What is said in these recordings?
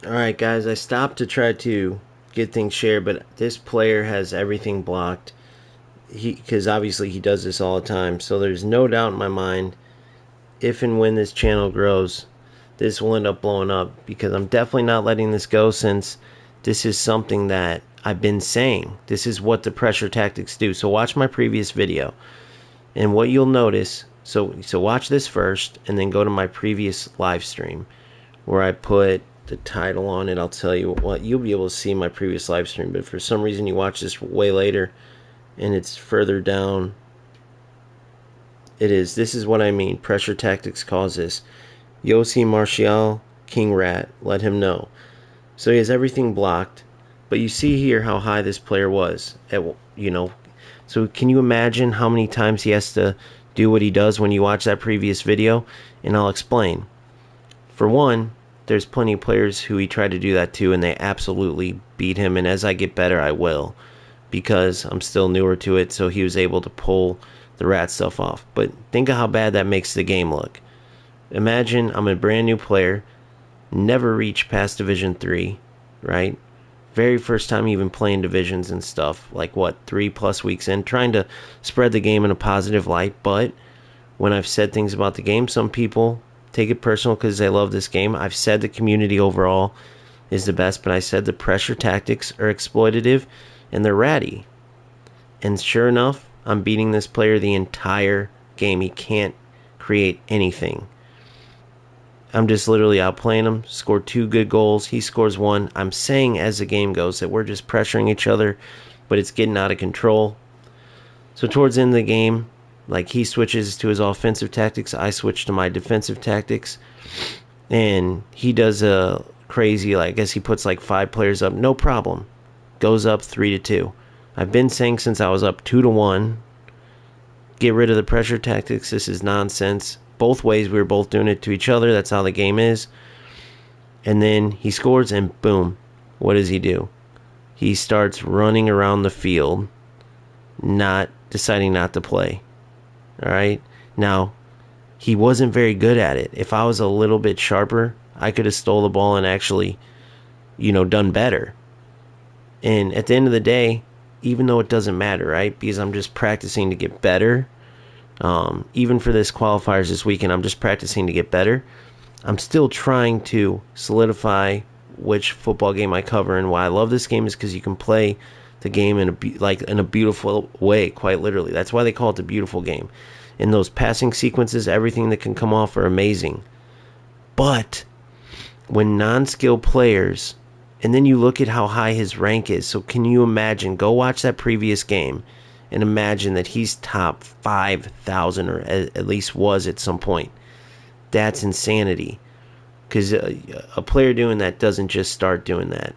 Alright guys, I stopped to try to get things shared, but this player has everything blocked. Because obviously he does this all the time, so there's no doubt in my mind, if and when this channel grows, this will end up blowing up, because I'm definitely not letting this go, since this is something that I've been saying. This is what the pressure tactics do. So watch my previous video, and what you'll notice, so watch this first, and then go to my previous live stream, where I put the title on it. I'll tell you what, you'll be able to see my previous live stream, but if for some reason you watch this way later and it's further down, this is what I mean. Pressure tactics cause this. YossiMartial, King Rat, let him know. So he has everything blocked, but you see here how high this player was so can you imagine how many times he has to do what he does when you watch that previous video? And I'll explain. For one, there's plenty of players who he tried to do that to, and they absolutely beat him. And as I get better, I will, because I'm still newer to it. So he was able to pull the rat stuff off. But think of how bad that makes the game look. Imagine I'm a brand new player, never reached past Division 3, right? Very first time even playing divisions and stuff, like what, 3+ weeks in, trying to spread the game in a positive light. But when I've said things about the game, some people take it personal because they love this game. I've said the community overall is the best, but I said the pressure tactics are exploitative and they're ratty. And sure enough, I'm beating this player the entire game. He can't create anything. I'm just literally outplaying him. Scored 2 good goals. He scores 1. I'm saying as the game goes that we're just pressuring each other, but it's getting out of control. So towards the end of the game, like, he switches to his offensive tactics, I switch to my defensive tactics, and he does a crazy, like, I guess he puts like 5 players up, no problem. Goes up 3-2. I've been saying since I was up 2-1, get rid of the pressure tactics. This is nonsense. Both ways, we were both doing it to each other. That's how the game is. And then he scores, and boom, what does he do? He starts running around the field, deciding not to play. Alright, now, he wasn't very good at it. If I was a little bit sharper, I could have stole the ball and actually, done better. And at the end of the day, even though it doesn't matter, right, because I'm just practicing to get better, even for this qualifiers this weekend, I'm just practicing to get better. I'm still trying to solidify which football game I cover, and why I love this game is because you can play the game in a beautiful way, quite literally. That's why they call it the beautiful game. In those passing sequences, everything that can come off are amazing. But when non-skilled players, and then you look at how high his rank is, so can you imagine, go watch that previous game and imagine that he's top 5,000, or at least was at some point. That's insanity, because a player doing that doesn't just start doing that,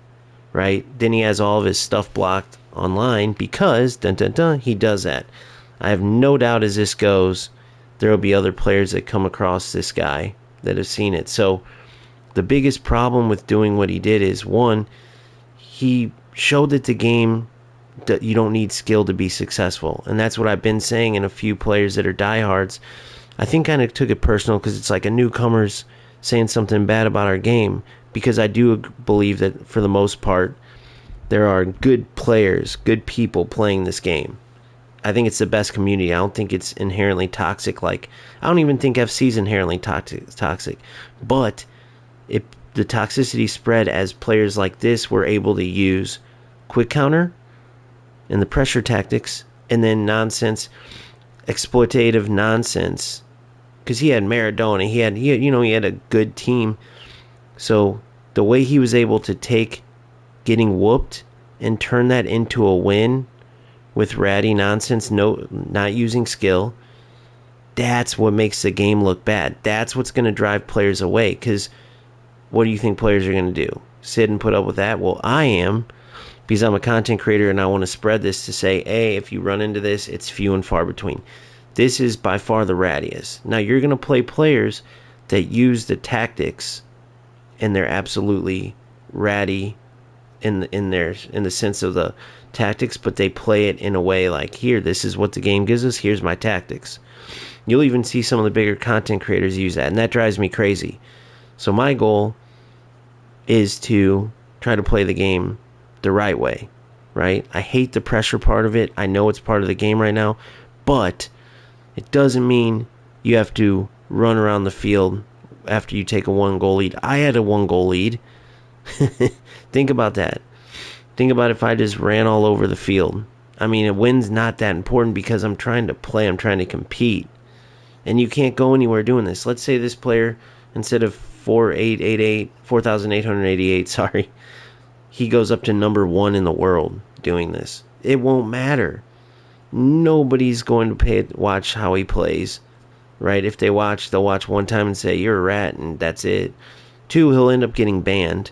right? Then he has all of his stuff blocked online because he does that. I have no doubt as this goes, there will be other players that come across this guy that have seen it. So the biggest problem with doing what he did is, one, he showed that the game, that you don't need skill to be successful. And that's what I've been saying, in a few players that are diehards, I think, kind of took it personal, because it's like a newcomer's saying something bad about our game, because I do believe that for the most part there are good players, good people playing this game. I think it's the best community. I don't think it's inherently toxic. Like, I don't even think FC is inherently toxic. But the toxicity spread as players like this were able to use quick counter and the pressure tactics, and then nonsense, exploitative nonsense. Because he had Maradona, he had a good team. So the way he was able to take getting whooped and turn that into a win with ratty nonsense, not using skill, that's what makes the game look bad. That's what's going to drive players away. Because what do you think players are going to do? Sit and put up with that? Well, I am, because I'm a content creator and I want to spread this to say, hey, if you run into this, it's few and far between. This is by far the rattiest. Now, you're going to play players that use the tactics, and they're absolutely ratty in the sense of the tactics, but they play it in a way like, here, this is what the game gives us, here's my tactics. You'll even see some of the bigger content creators use that, and that drives me crazy. So my goal is to try to play the game the right way, right? I hate the pressure part of it. I know it's part of the game right now, but it doesn't mean you have to run around the field after you take a 1-goal lead. I had a 1-goal lead. Think about that. Think about if I just ran all over the field. I mean, a win's not that important because I'm trying to play. I'm trying to compete. And you can't go anywhere doing this. Let's say this player, instead of 4,888, sorry, he goes up to number 1 in the world doing this. It won't matter. Nobody's going to watch how he plays, right? If they watch, they'll watch one time and say, you're a rat, and that's it. 2, he'll end up getting banned.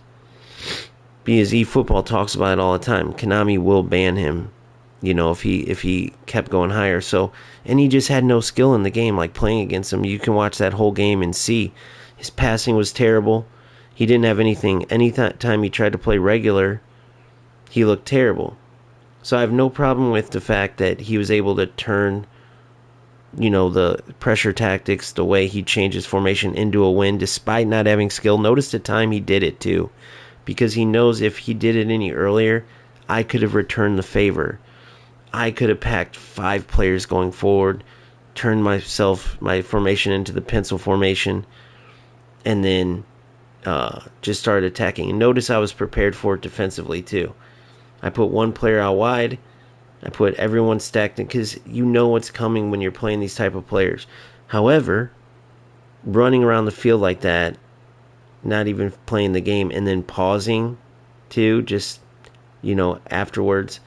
Because eFootball talks about it all the time. Konami will ban him, if he kept going higher. So, and he just had no skill in the game, like playing against him. You can watch that whole game and see his passing was terrible. He didn't have anything. Any time he tried to play regular, he looked terrible. So I have no problem with the fact that he was able to turn, the pressure tactics, the way he changed his formation into a win despite not having skill. Notice the time he did it too. Because he knows if he did it any earlier, I could have returned the favor. I could have packed 5 players going forward, turned my formation into the pencil formation, and then just started attacking. And notice I was prepared for it defensively too. I put 1 player out wide. I put everyone stacked in because you know what's coming when you're playing these type of players. However, running around the field like that, not even playing the game, and then pausing too, just afterwards,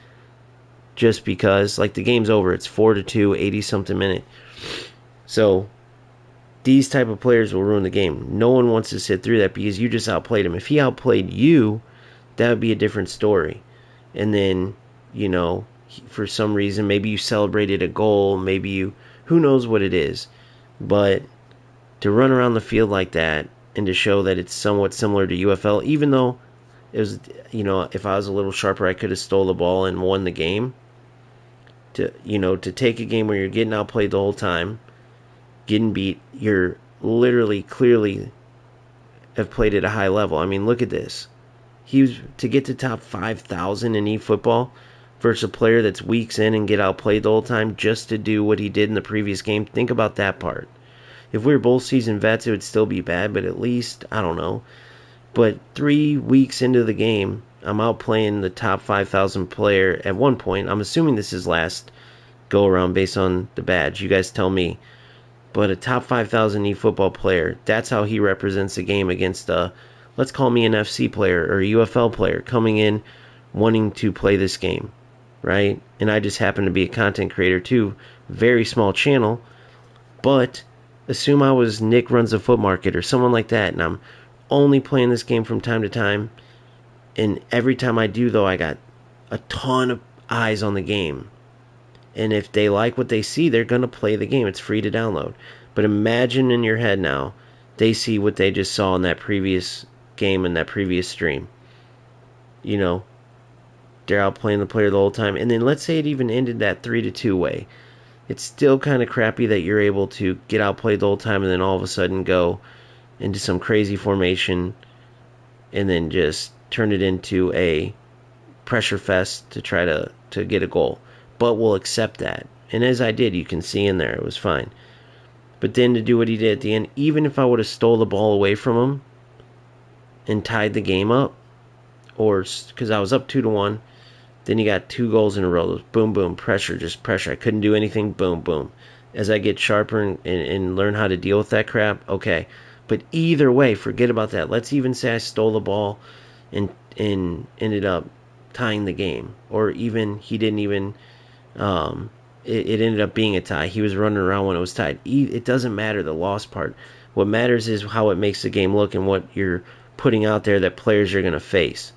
just because like the game's over, it's 4-2, 80-something minute. So these type of players will ruin the game. No one wants to sit through that because you just outplayed him. If he outplayed you, that would be a different story. And then for some reason, maybe you celebrated a goal, who knows what it is, but to run around the field like that and to show that it's somewhat similar to UFL, even though it was, if I was a little sharper, I could have stole the ball and won the game. To take a game where you're getting outplayed the whole time, getting beat, you're literally, clearly have played at a high level. I mean, look at this. He was to get to top 5,000 in eFootball versus a player that's weeks in and get outplayed the whole time just to do what he did in the previous game. Think about that part. If we were both seasoned vets, it would still be bad, but at least, I don't know. But 3 weeks into the game, I'm out playing the top 5,000 player at one point. I'm assuming this is last go around based on the badge. You guys tell me. But a top 5,000 eFootball player, that's how he represents the game against let's call me an FC player or a UFL player coming in wanting to play this game, right? And I just happen to be a content creator too. Very small channel, but assume I was Nick Runs a Foot Market or someone like that, and I'm only playing this game from time to time, and every time I do, though, I got a ton of eyes on the game, and if they like what they see, they're going to play the game. It's free to download. But imagine in your head now, they see what they just saw in that previous game and that previous stream. They're out playing the player the whole time, and then let's say it even ended that 3-2 way. It's still kind of crappy that you're able to get outplayed the whole time and then all of a sudden go into some crazy formation and then just turn it into a pressure fest to try to get a goal. But we'll accept that. And as I did, you can see in there, it was fine. But then to do what he did at the end, even if I would have stole the ball away from him and tied the game up, or because I was up 2-1, then you got 2 goals in a row. Boom, boom, pressure, just pressure. I couldn't do anything. Boom, boom. As I get sharper and learn how to deal with that crap, okay. But either way, forget about that. Let's even say I stole the ball and ended up tying the game. Or even he didn't even... it ended up being a tie. He was running around when it was tied. It doesn't matter, the loss part. What matters is how it makes the game look and what you're putting out there that players are going to face.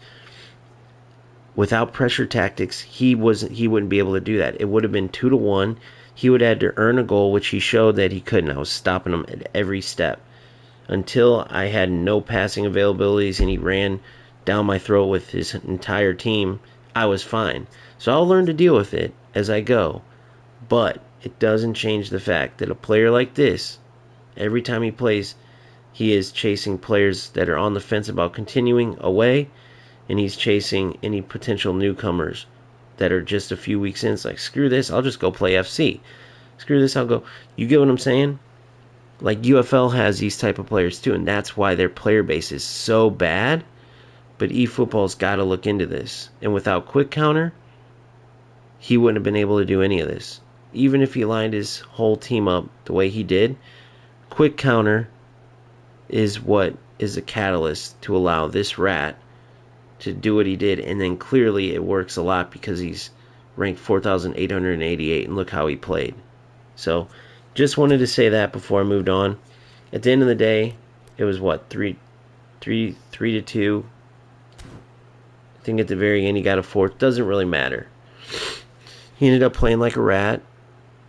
Without pressure tactics, he wouldn't be able to do that. It would have been 2-1. He would have had to earn a goal, which he showed that he couldn't. I was stopping him at every step until I had no passing availabilities and he ran down my throat with his entire team. I was fine. So I'll learn to deal with it as I go. But it doesn't change the fact that a player like this, every time he plays, He is chasing players that are on the fence about continuing away, and he's chasing any potential newcomers that are just a few weeks in. It's like, screw this, I'll just go play FC. Screw this, I'll go. You get what I'm saying? Like, UFL has these type of players too, and that's why their player base is so bad. But eFootball's got to look into this. And without Quick Counter, he wouldn't have been able to do any of this. Even if he lined his whole team up the way he did, Quick Counter is what is a catalyst to allow this rat to do what he did. And then clearly it works a lot because he's ranked 4,888, and look how he played. So just wanted to say that before I moved on. At the end of the day, it was what, 3 to 2. I think at the very end he got a fourth. Doesn't really matter. He ended up playing like a rat,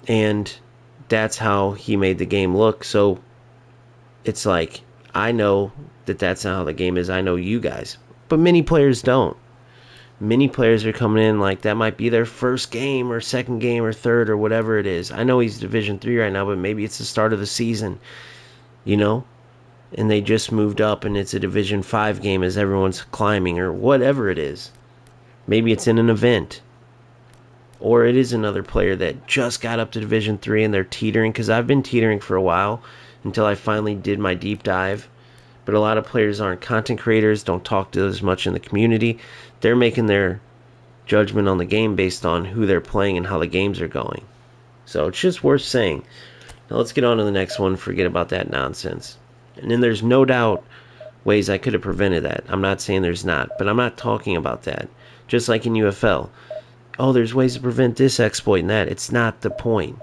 and that's how he made the game look. So it's like, I know that that's not how the game is. I know you guys. But many players don't. Many players are coming in like that might be their first game or second game or third or whatever it is. I know he's Division 3 right now, but maybe it's the start of the season, you know? And they just moved up and it's a Division 5 game as everyone's climbing or whatever it is. Maybe it's in an event. Or it is another player that just got up to Division 3 and they're teetering, because I've been teetering for a while until I finally did my deep dive. But a lot of players aren't content creators, don't talk to as much in the community. They're making their judgment on the game based on who they're playing and how the games are going. So it's just worth saying. Now let's get on to the next one. Forget about that nonsense. And then there's no doubt ways I could have prevented that. I'm not saying there's not, but I'm not talking about that. Just like in UFL. Oh, there's ways to prevent this exploit and that. It's not the point.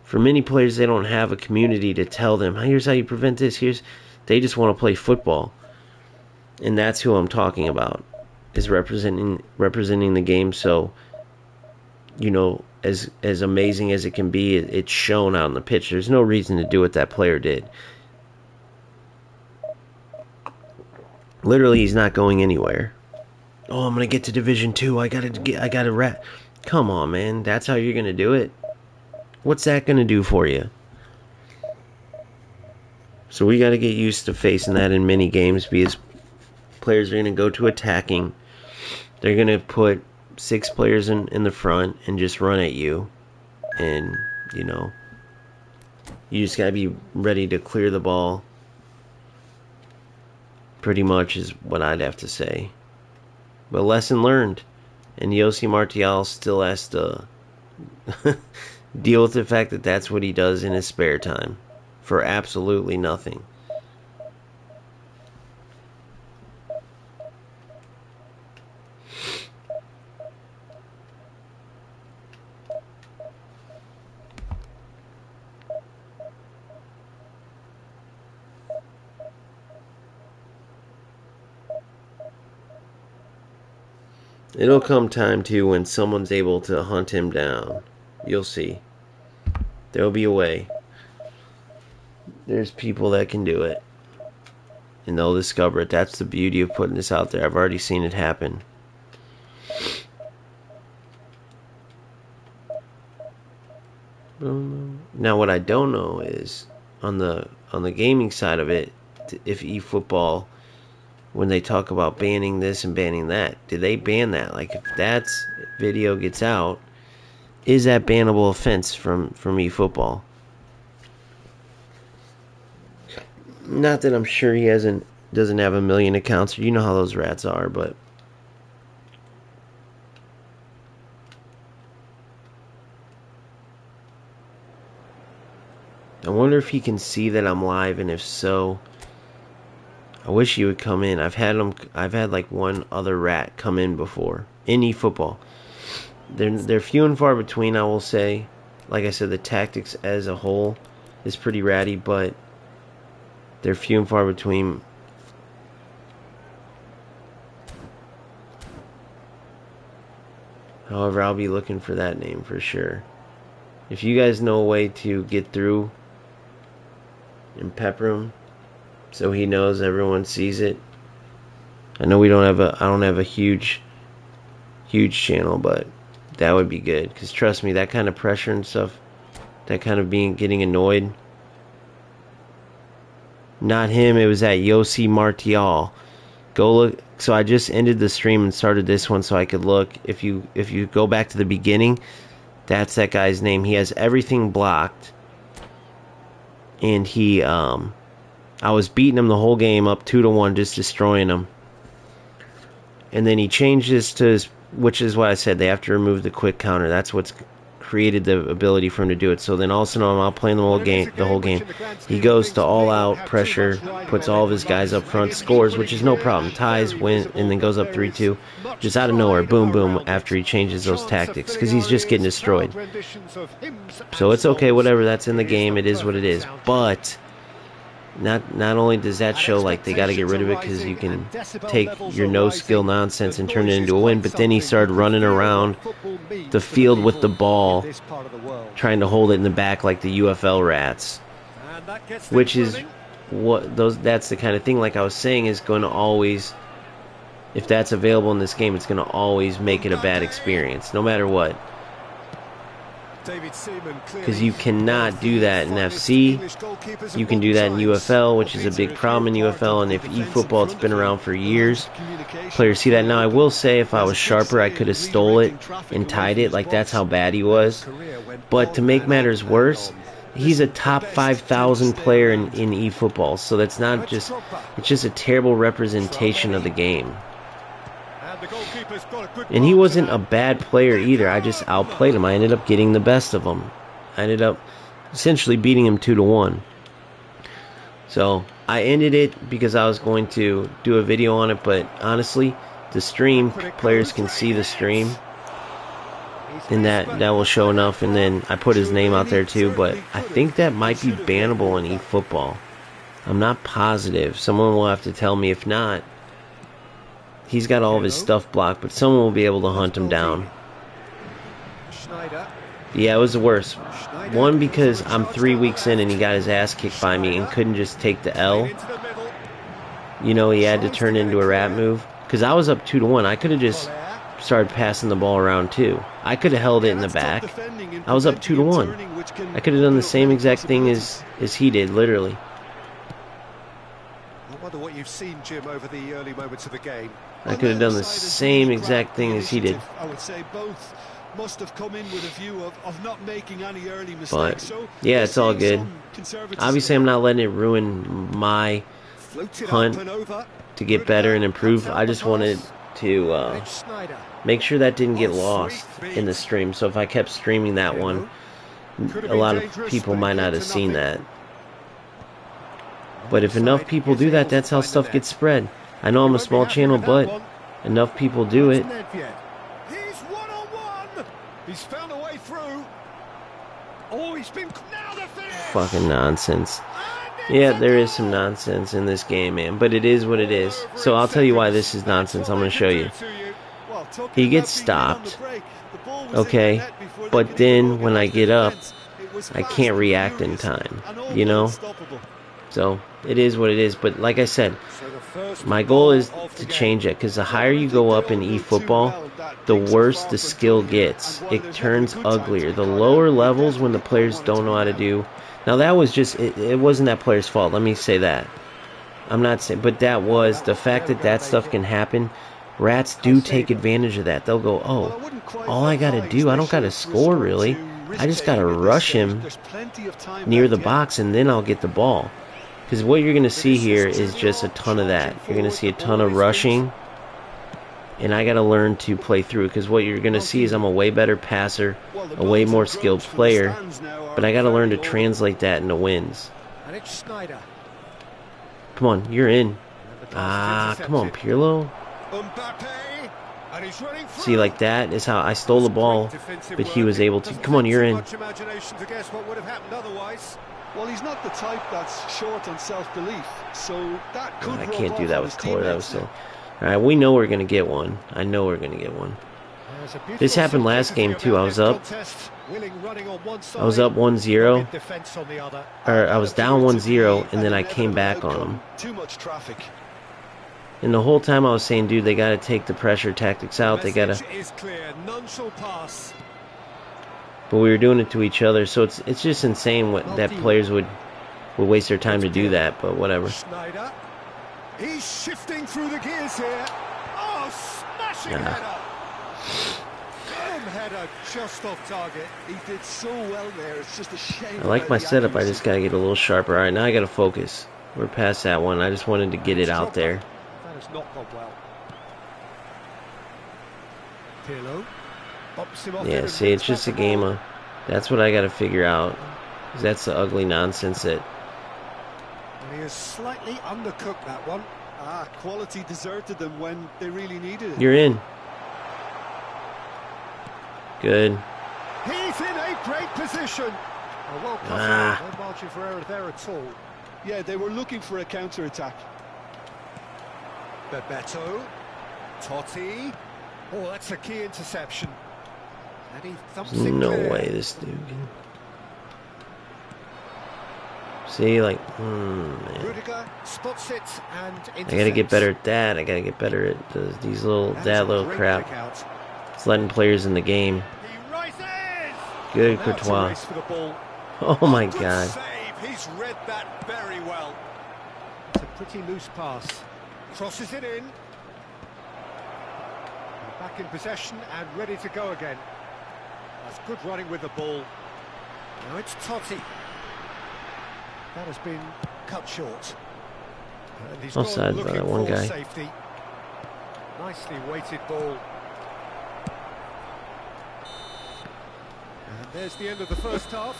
For many players, they don't have a community to tell them, here's how you prevent this. They just want to play football. And that's who I'm talking about, is representing the game. So, you know, as amazing as it can be, it's shown out on the pitch. There's no reason to do what that player did. Literally, he's not going anywhere. Oh, I'm gonna get to Division 2. I gotta rat. Come on, man. That's how you're gonna do it? What's that gonna do for you? So we gotta get used to facing that in many games, because players are gonna go to attacking. They're gonna put 6 players in the front and just run at you. And, you know, you just gotta be ready to clear the ball. Pretty much is what I'd have to say. But lesson learned. And YossiMartial still has to deal with the fact that that's what he does in his spare time. For absolutely nothing. It'll come time too when someone's able to hunt him down. You'll see. There'll be a way. There's people that can do it. And they'll discover it. That's the beauty of putting this out there. I've already seen it happen. Now what I don't know is on the gaming side of it, if eFootball, when they talk about banning this and banning that, did they ban that? Like, if that video gets out, is that bannable offense from eFootball? Not that I'm sure he doesn't have a million accounts. You know how those rats are, but I wonder if he can see that I'm live, and if so, I wish he would come in. I've had like one other rat come in before in eFootball. They're few and far between, I will say. Like I said, the tactics as a whole is pretty ratty, but they're few and far between. However, I'll be looking for that name for sure. If you guys know a way to get through and pepper him so he knows everyone sees it. I know I don't have a huge channel, but that would be good. Because trust me, that kind of pressure and stuff, that kind of getting annoyed, Not him, it was at YossiMartial. Go look. So I just ended the stream and started this one so I could look. If you go back to the beginning, that's that guy's name. He has everything blocked. And he I was beating him the whole game up 2-1, just destroying him. And then he changed this to his, which is why I said they have to remove the quick counter. That's what's created the ability for him to do it. So then all of a sudden I'm out playing the whole game. He goes to all out pressure, puts all of his guys up front, scores, which is no problem. Ties, win, and then goes up 3-2. Just out of nowhere, boom, boom, after he changes those tactics, because he's just getting destroyed. So it's okay, whatever, that's in the game, it is what it is. But not only does that show like they got to get rid of it because you can take your no skill nonsense and turn it into a win, but then he started running around the field with the ball trying to hold it in the back like the UFL rats, which is that's the kind of thing, like I was saying, is going to always, if that's available in this game, it's going to always make it a bad experience no matter what. Because you cannot do that in FC. You can do that in UFL, which is a big problem in UFL, and if eFootball, it's been around for years. Players see that. Now, I will say, if I was sharper, I could have stole it and tied it. Like, that's how bad he was. But to make matters worse, he's a top 5,000 player in eFootball, so that's not just, it's just a terrible representation of the game. And he wasn't a bad player either. I just outplayed him. I ended up getting the best of him. I ended up essentially beating him 2-1. So I ended it because I was going to do a video on it, but honestly, the stream, players can see the stream, and that will show enough. And then I put his name out there too, but I think that might be bannable in eFootball. I'm not positive. Someone will have to tell me. If not, he's got all of his stuff blocked, but someone will be able to hunt him down. Yeah, it was the worst. One, because I'm 3 weeks in and he got his ass kicked by me and couldn't just take the L. You know, he had to turn into a rat move. Because I was up 2-1. I could have just started passing the ball around too. I could have held it in the back. I was up 2-1. I could have done the same exact thing as he did, literally. I wonder what you've seen, Jim, over the early moments of the game. I could have done the same exact thing as he did. I would say both must have come in with a view of not making any early mistakes. But yeah, it's all good. Obviously, I'm not letting it ruin my hunt to get better and improve. I just wanted to make sure that didn't get lost in the stream. So if I kept streaming that one, a lot of people might not have seen that. But if enough people do that, that's how stuff gets spread. I know I'm a small channel, but enough people do it. He's one-on-one. He's found a way through. Oh, he's been now the finish. Fucking nonsense. Yeah, there is some nonsense in this game, man, but it is what it is. So I'll tell you why this is nonsense. I'm going to show you. He gets stopped, okay, but then when I get up, I can't react in time, you know? So it is what it is. But like I said, my goal is to change it, because the higher you go up in eFootball, the worse the skill gets. It turns uglier. The lower levels, when the players don't know how to do. Now that was just, it wasn't that player's fault. Let me say that. I'm not saying, but that was the fact that that stuff can happen. Rats do take advantage of that. They'll go, oh, all I got to do, I don't got to score really. I just got to rush him near the box and then I'll get the ball. Because what you're going to see here is just a ton of that. You're going to see a ton of rushing. And I got to learn to play through. Because what you're going to see is I'm a way better passer, a way more skilled player. But I got to learn to translate that into wins. Come on, you're in. Come on, Pirlo. See, like that is how I stole the ball, but he was able to. Come on, you're in. Well, he's not the type that's short on self-belief, so that could. I can't do that with color. That was so. All right, we know we're gonna get one. I know we're gonna get one. This happened last game too. I was up 1-0, or I was down 1-0, and then I came back on them. Too much traffic. And the whole time I was saying, dude, they got to take the pressure tactics out. They got to. But we were doing it to each other, so it's just insane what that players would would waste their time to do that, but whatever. Schneider. He's shifting through the gears here. Oh, smashing header. Firm header just off target. He did so well there. It's just a shame. I like my setup. I just gotta get a little sharper. All right, now I gotta focus. We're past that one. I just wanted to get it out there. That has not gone well. Pirlo bumps him off. Yeah, see, it's just a game of. That's what I gotta figure out. 'Cause that's the ugly nonsense that. And he has slightly undercooked that one. Quality deserted them when they really needed it. You're in. Good. He's in a great position. Oh, well cut out. No margin for error there at all. Yeah, they were looking for a counter-attack. Bebeto. Totti. Oh, that's a key interception. And he thumps it No clear. way this dude can. See, like, man. Rudiger spots it and I gotta get better at that. I gotta get better at these little, that little crap. It's letting players in the game. He rises. Good, Now to Courtois. race for the ball. Oh my Good God. save. He's read that very well. It's a pretty loose pass. Crosses it in. Back in possession and ready to go again. That's good running with the ball. Now it's Totti. That has been cut short. And he's Offside gone by looking that one for guy. safety. Nicely weighted ball. And there's the end of the first half.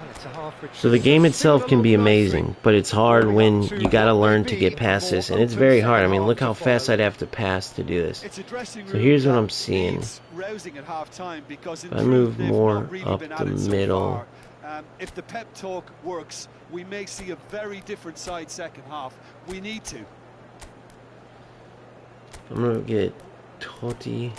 Well, it's a half which So the game itself can be amazing, but it's hard when you gotta learn to get past this, and it's very hard. I mean, look how fast I'd have to pass to do this. So here's what I'm seeing. If I move more up the middle. If the pep talk works, we may see a very different side second half. We need to. I'm gonna get Totti.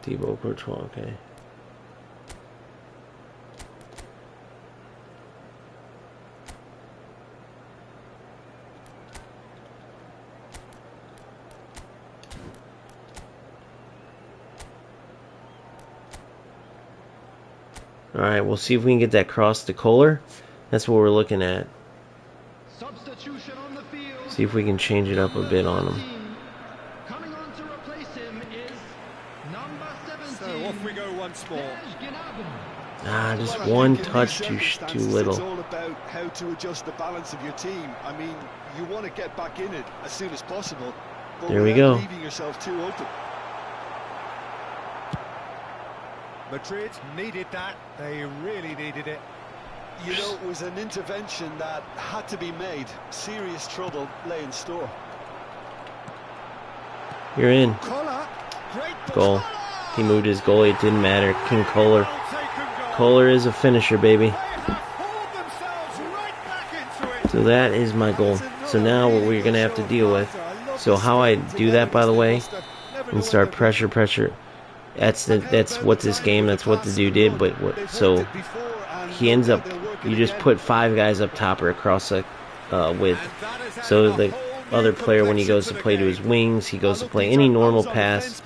Thibaut Courtois, okay. Alright, we'll see if we can get that cross to Kohler. That's what we're looking at. Substitution on the field. See if we can change it up a bit on him. Coming on to replace him is number 17. So off we go once more. Just one touch too It's little. all about how to adjust the balance of your team. I mean, you want to get back in it as soon as possible, but There we without go. leaving yourself too open. Madrid needed that. They really needed it. You know, it was an intervention that had to be made. Serious trouble lay in store. You're in. Kohler, great Goal. He moved his goalie. It didn't matter. King Kohler. Well taken goal. Kohler is a finisher, baby. They have hauled themselves right back into it. So that is my goal. So now what we're going to have to deal with. So how I do that, by the way, and start pressure. That's what this game, that's what the dude did. But so he ends up, you just put 5 guys up top or across the width. So the other player, when he goes to play to his wings, he goes to play any normal pass,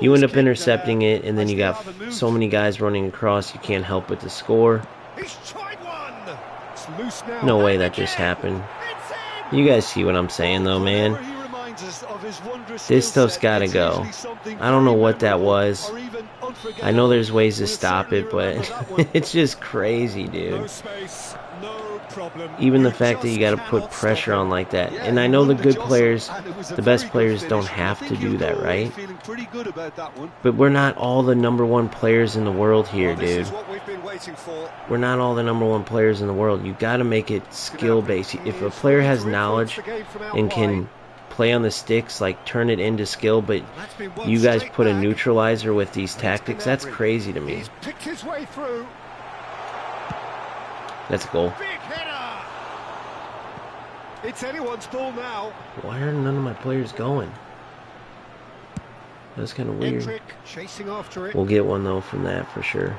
you end up intercepting it, and then you got so many guys running across, you can't help but to score. He's tried one. It's loose now. No way that just happened. You guys see what I'm saying, though, man. This stuff's gotta go. I don't know what that was. I know there's ways to stop it, but it's just crazy, dude. No space, no problem. Even the fact that you gotta put pressure on like that. And I know the good players, the best players don't have to do that, right? But we're not all the #1 players in the world here, This dude. is what we've been waiting for. We're not all the #1 players in the world. You gotta make it skill-based. If a player has knowledge and can play on the sticks, like turn it into skill, but you guys put a neutralizer with these tactics, that's crazy to me. He's picked his way through. That's a goal. Big header. It's anyone's ball now. Why are none of my players going? That's kind of weird. Hendrick chasing after it. We'll get one though from that for sure.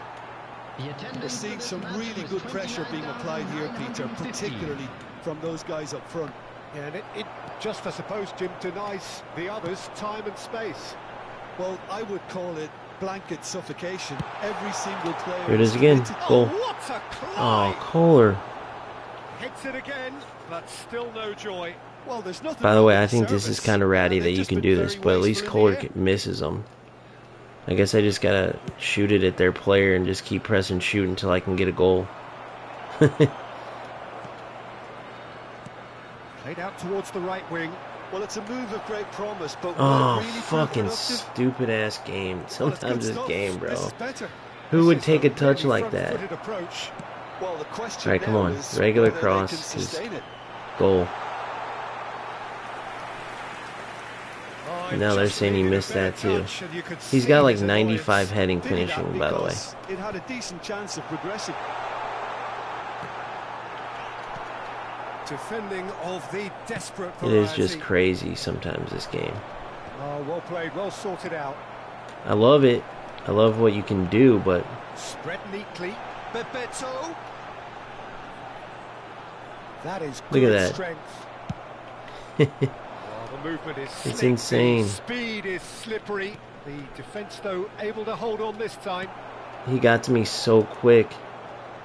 We're seeing some really good pressure being applied here, Peter, particularly from those guys up front. Yeah, and it just, I suppose, Jim, denies the others time and space. Well, I would call it blanket suffocation. Every single player. Here it is again. Goal. Oh, what a Oh, climb! Kohler. Hits it again, but still no joy. Well, there's nothing. By the way, I think this is kind of ratty that you can do this, but at least Kohler misses them. I guess I just gotta shoot it at their player and just keep pressing shoot until I can get a goal. Played out towards the right wing. Well, it's a move of great promise, but Oh, really fucking productive? stupid ass game. Sometimes this game, bro. This is better. Who would This is take a really touch like that? front-footed approach. Well, the question Alright, come now on. is Regular whether they can cross is sustain it. goal. Oh, Now they're just saying he needed a missed that better too. touch, and you could He's see got like his 95 annoyance. heading Did finishing, that by the way. because it had a decent chance of progressing. Defending of the desperate It variety. is just crazy sometimes, this game. Oh, well played, well sorted out. I love it. I love what you can do, but Spread neatly. Bebeto. That is Look good at that. strength. Oh, the movement is slick. It's insane. The speed is slippery. The defence, though, able to hold on this time. he got to me so quick.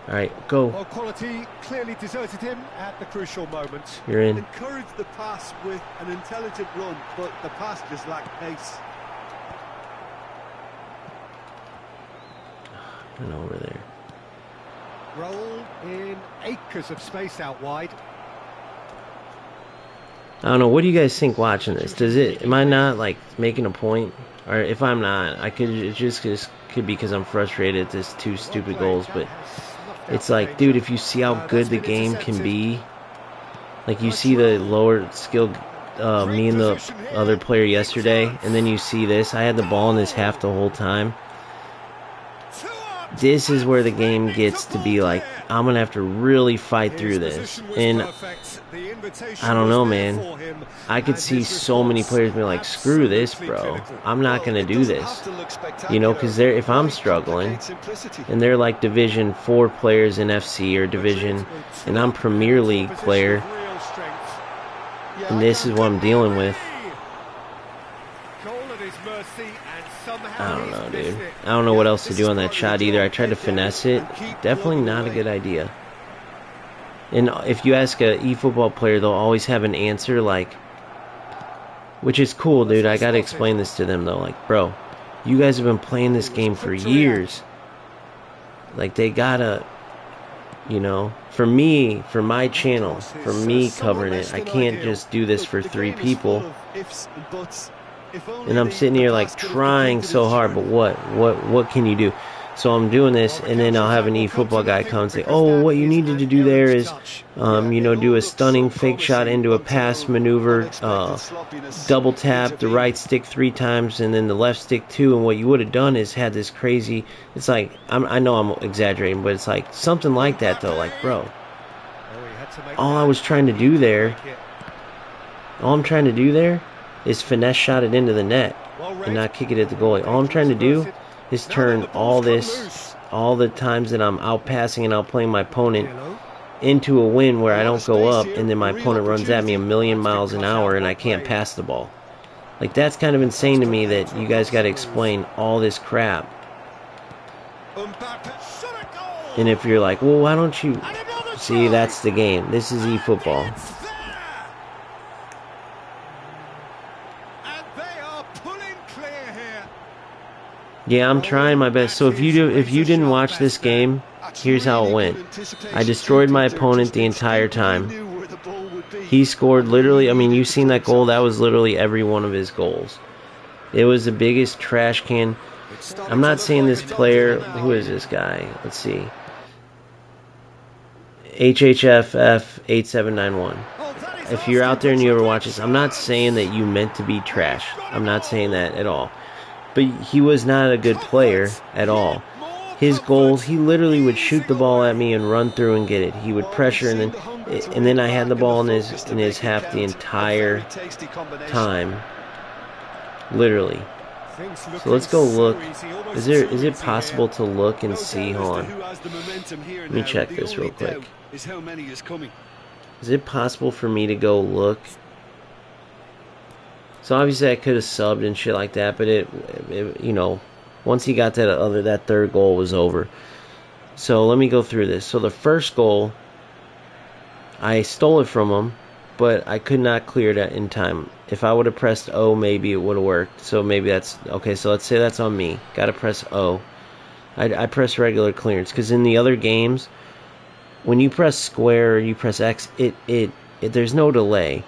Alright, go. Well, quality clearly deserted him at the crucial moment. You're in. Encourage the pass with an intelligent run, but the pass just lacked pace. And over there. Roll in acres of space out wide. I don't know. What do you guys think watching this? Am I not like making a point? Or if I'm not, it just could be because I'm frustrated at this two stupid goals. But it's like, dude, if you see how good the game can be, like you see the lower skill, me and the other player yesterday, and then you see this. I had the ball in this half the whole time. This is where the game gets to be like, I'm going to have to really fight through this. And I don't know, man. I could see so many players being like, screw this, bro. I'm not going to do this. You know, because if I'm struggling, and they're like Division 4 players in FC or Division, and I'm Premier League player, and this is what I'm dealing with. I don't know, dude. I don't know what else to do on that shot either. I tried to finesse it. Definitely not a good idea. And if you ask a eFootball player, they'll always have an answer, like, which is cool, dude. I gotta explain this to them, though. Like, bro, you guys have been playing this game for years. Like, they gotta, you know, for me, for my channel, for me covering it, I can't just do this for 3 people. And I'm sitting here like trying so hard, but what can you do? So I'm doing this, and then I'll have an eFootball guy come and say, oh, what you needed to do there is, you know, do a stunning fake shot into a pass maneuver, double tap the right stick 3 times, and then the left stick 2, and what you would have done is had this crazy, it's like, I know I'm exaggerating, but it's like something like that, though, like, bro, all I was trying to do there, all I'm trying to do there is finesse shot it into the net and not kick it at the goalie. All I'm trying to do is turn all the times that I'm out passing and out playing my opponent into a win where I don't go up and then my opponent runs at me a million miles an hour and I can't pass the ball. Like, that's kind of insane to me that you guys got to explain all this crap. And if you're like, well, why don't you... See, that's the game. This is eFootball. Yeah, I'm trying my best. So if you didn't watch this game, here's how it went. I destroyed my opponent the entire time. He scored literally, I mean, you've seen that goal. That was literally every one of his goals. It was the biggest trash can. I'm not saying this player, who is this guy? Let's see. HHFF8791. If you're out there and you ever watch this, I'm not saying that you meant to be trash. I'm not saying that at all. But he was not a good player at all. His goals, he literally would shoot the ball at me and run through and get it. He would pressure, and then I had the ball in his half the entire time. Literally. Things So let's go looking so look. easy, almost Is too it easy possible here. to look and No see? doubt as Hold to on. who has the momentum here Let me now. check The this real only quick. doubt is how many is coming. Is it possible for me to go look? So obviously I could have subbed and shit like that, but it you know, once he got that third goal was over. So let me go through this. So the first goal, I stole it from him, but I could not clear that in time. If I would have pressed O, maybe it would have worked. So maybe that's okay. So let's say that's on me. Got to press O. I press regular clearance because in the other games, when you press square or you press X, it there's no delay.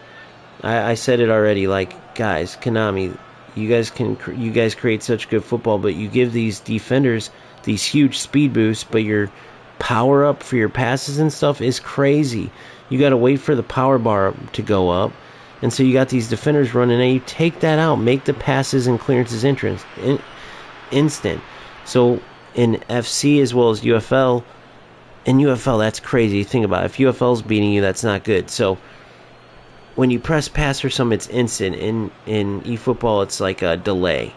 I said it already. Like, guys, Konami, you guys create such good football, but you give these defenders these huge speed boosts, but your power up for your passes and stuff is crazy. You got to wait for the power bar to go up, and so you got these defenders running, and you take that out, make the passes and clearances instant. So in FC as well as UFL, in UFL that's crazy. Think about it. If UFL's beating you, that's not good. So when you press pass or something, it's instant. In eFootball, it's like a delay.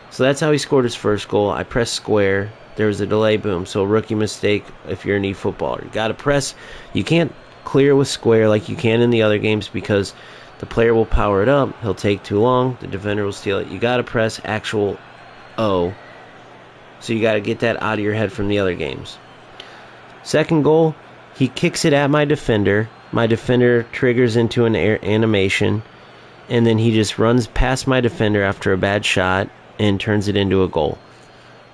So that's how he scored his first goal. I pressed square. There was a delay, boom. So rookie mistake if you're an eFootballer. You got to press. You can't clear with square like you can in the other games because the player will power it up. He'll take too long. The defender will steal it. You got to press actual O. So you got to get that out of your head from the other games. Second goal, he kicks it at my defender. My defender triggers into an animation, and then he just runs past my defender after a bad shot and turns it into a goal.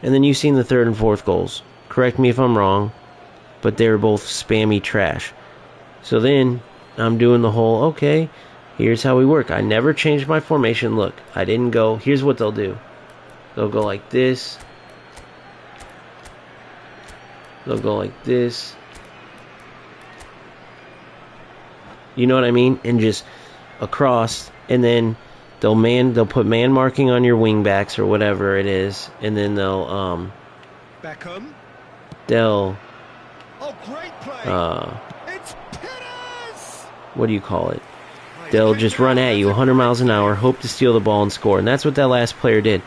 And then you've seen the third and fourth goals. Correct me if I'm wrong, but they were both spammy trash. So then I'm doing the whole, okay, here's how we work. I never changed my formation. Look, I didn't go, here's what they'll do. They'll go like this. They'll go like this. You know what I mean? And just across, and then they'll put man marking on your wing backs or whatever it is, and then they'll Beckham. Oh, great play. It's Perez. what do you call it? Nice They'll kick just now. run at you That's a 100 miles an great hour, save. hope to steal the ball and score, and that's what that last player did.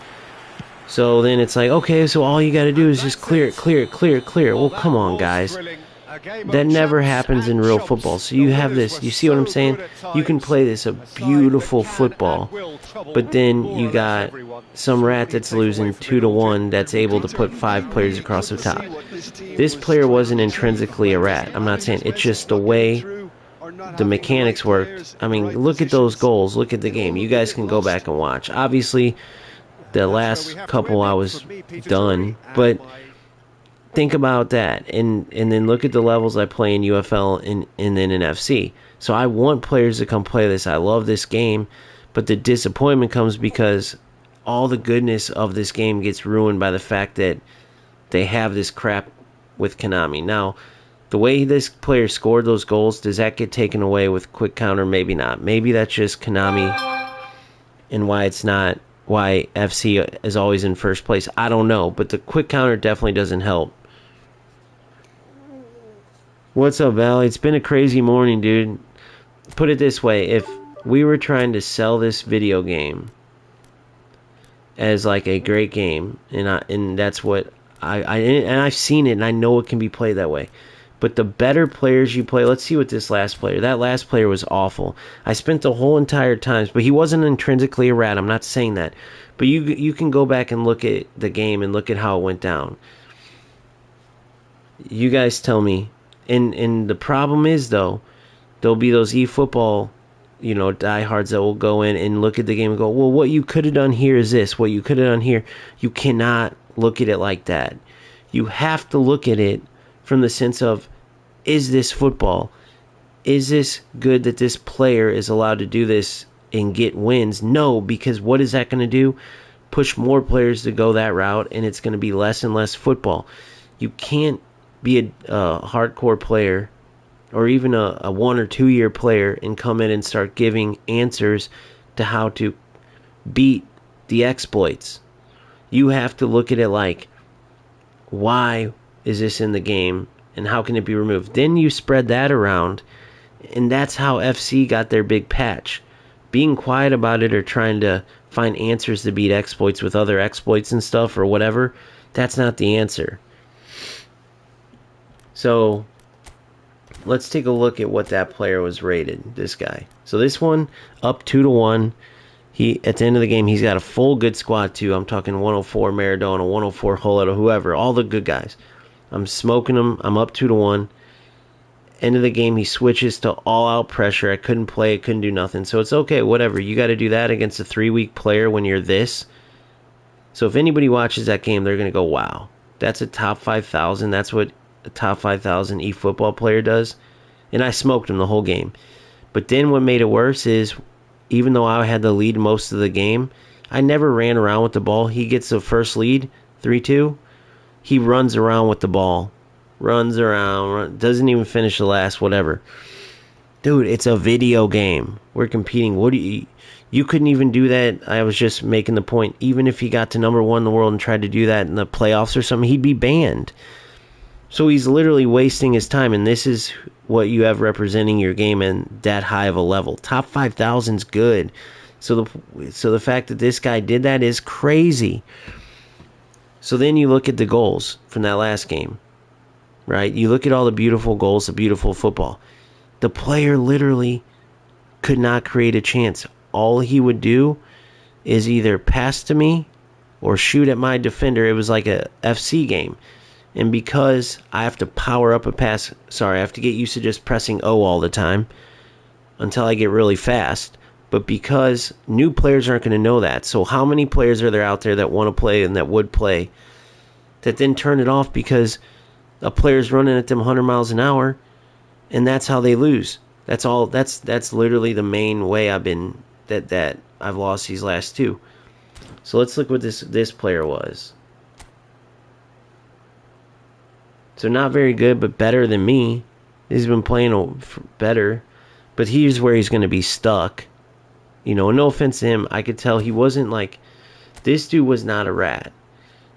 So then it's like, okay, so all you got to do is just clear it, clear it, clear it, clear it. Well, that come on, was guys. thrilling. A game of That never champs happens in and real chumps. football. So The you have winners this, were you see what I'm so saying? good at You can times. play this a A side beautiful that can football, and will trouble but then more you or less got everyone. some So rat what do you that's take away losing from 2 it to all, 1 Jim? that's able to put Peter, 5 you players really across the couldn't top. see what this team This was player trying wasn't to achieve. intrinsically a Whether rat. I'm not saying it's management just the not getting way through or not the having the right mechanics worked. players I in the mean, right look at those positions. goals. Look at the It all game. You looked a guys bit can go lost. back and watch. Obviously, the That's where we last have to couple end I it. was From me, Peter done, Drury, and but my think about that, and then look at the levels I play in UFL and then in FC. So I want players to come play this. I love this game, but the disappointment comes because all the goodness of this game gets ruined by the fact that they have this crap with Konami. Now, the way this player scored those goals, does that get taken away with quick counter? Maybe not. Maybe that's just Konami and why it's not, why FC is always in first place. I don't know, but the quick counter definitely doesn't help. What's up, Val? It's been a crazy morning, dude. Put it this way, if we were trying to sell this video game as like a great game, and that's what and I've seen it and I know it can be played that way. But the better players you play, let's see what this last player. That last player was awful. I spent the whole entire time, but he wasn't intrinsically a rat. I'm not saying that. But you can go back and look at the game and look at how it went down. You guys tell me. And the problem is, though, there'll be those eFootball, diehards that will go in and look at the game and go, well, what you could have done here is this. What you could have done here. You cannot look at it like that. You have to look at it from the sense of, is this football? Is this good that this player is allowed to do this and get wins? No, because what is that going to do? Push more players to go that route, and it's going to be less and less football. You can't be a hardcore player or even a 1 or 2 year player and come in and start giving answers to how to beat the exploits. You have to look at it like, why is this in the game and how can it be removed? Then you spread that around, and that's how FC got their big patch. Being quiet about it or trying to find answers to beat exploits with other exploits and stuff or whatever. That's not the answer. So let's take a look at what that player was rated, this guy. So this one, up 2-1. He, at the end of the game, he's got a full good squad too. I'm talking 104 Maradona, 104 Holeta, whoever, all the good guys. I'm smoking them. I'm up 2-1. End of the game, he switches to all-out pressure. I couldn't play. I couldn't do nothing. So it's okay, whatever. You got to do that against a 3-week player when you're this. So if anybody watches that game, they're going to go, wow, that's a top 5,000. That's what a top 5,000 eFootball player does. And I smoked him the whole game. But then what made it worse is, even though I had the lead most of the game, I never ran around with the ball. He gets the first lead, 3-2. He runs around with the ball. Runs around, doesn't even finish the last, whatever. Dude, it's a video game. We're competing. What do you couldn't even do that. I was just making the point. Even if he got to number 1 in the world and tried to do that in the playoffs or something, he'd be banned. So he's literally wasting his time, and this is what you have representing your game in that high of a level. Top 5,000's good. So the fact that this guy did that is crazy. So then you look at the goals from that last game. Right? You look at all the beautiful goals, the beautiful football. The player literally could not create a chance. All he would do is either pass to me or shoot at my defender. It was like a FC game. And because I have to power up a pass, I have to get used to just pressing O all the time until I get really fast. But because new players aren't going to know that. So how many players are there out there that want to play and that would play that then turn it off because a player's running at them 100 miles an hour, and that's how they lose. That's all. That's literally the main way I've been that I've lost these last two. So let's look what this player was. So not very good, but better than me. He's been playing better, but here's where he's going to be stuck. You know, no offense to him, I could tell he wasn't like, this dude was not a rat.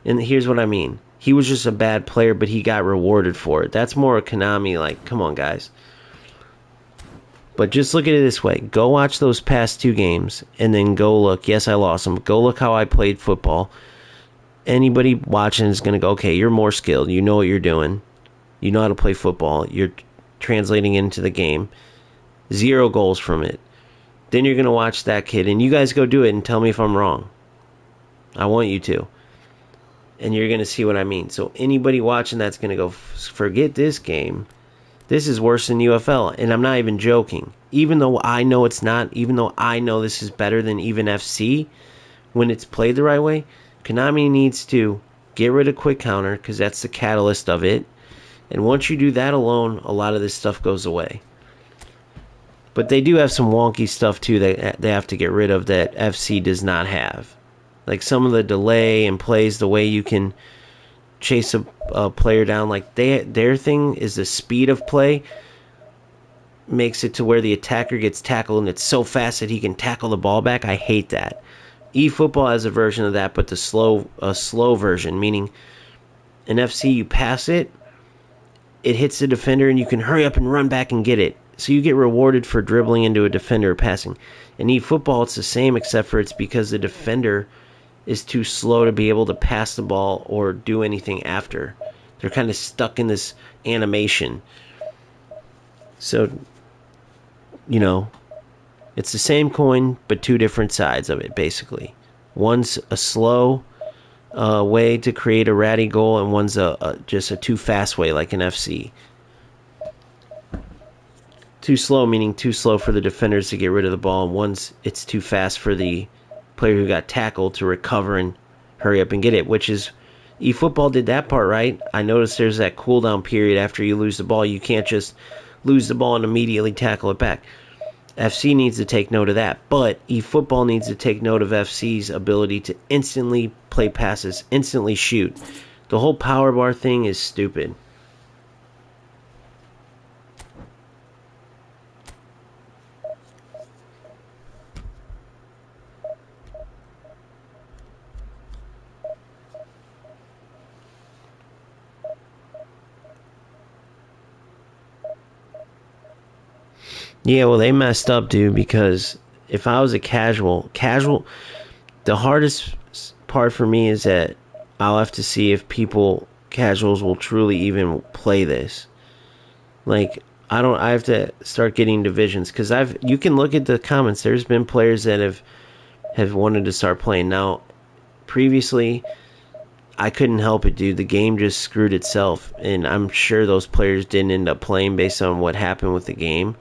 And here's what I mean. He was just a bad player, but he got rewarded for it. That's more a Konami, like, come on, guys. But just look at it this way. Go watch those past 2 games, and then go look. Yes, I lost them. Go look how I played football. Anybody watching is going to go, okay, you're more skilled. You know what you're doing. You know how to play football. You're translating into the game. 0 goals from it. Then you're going to watch that kid, and you guys go do it and tell me if I'm wrong. I want you to. And you're going to see what I mean. So anybody watching that's going to go, forget this game. This is worse than UFL. And I'm not even joking. Even though I know it's not, even though I know this is better than even FC, when it's played the right way, Konami needs to get rid of quick counter because that's the catalyst of it. And once you do that alone, a lot of this stuff goes away. But they do have some wonky stuff too that they have to get rid of that FC does not have. Like some of the delay and plays, the way you can chase a player down. Like their thing is the speed of play makes it to where the attacker gets tackled and it's so fast that he can tackle the ball back. I hate that. eFootball has a version of that, but a slow version, meaning in FC you pass it, it hits the defender and you can hurry up and run back and get it. So you get rewarded for dribbling into a defender or passing. In eFootball it's the same, except for it's because the defender is too slow to be able to pass the ball or do anything after. They're kind of stuck in this animation. So, you know, it's the same coin, but 2 different sides of it, basically. One's a slow way to create a ratty goal, and one's just a too fast way, like an FC. Too slow, meaning too slow for the defenders to get rid of the ball, and it's too fast for the player who got tackled to recover and hurry up and get it, which is, eFootball did that part right. I noticed there's that cooldown period after you lose the ball. You can't just lose the ball and immediately tackle it back. FC needs to take note of that, but eFootball needs to take note of FC's ability to instantly play passes, instantly shoot. The whole power bar thing is stupid. Yeah, well, they messed up, dude, because if I was a casual, The hardest part for me is that I'll have to see if casuals will truly even play this. Like, I have to start getting divisions, because you can look at the comments. There's been players that have wanted to start playing. Now, previously, I couldn't help it, dude. The game just screwed itself, and I'm sure those players didn't end up playing based on what happened with the game.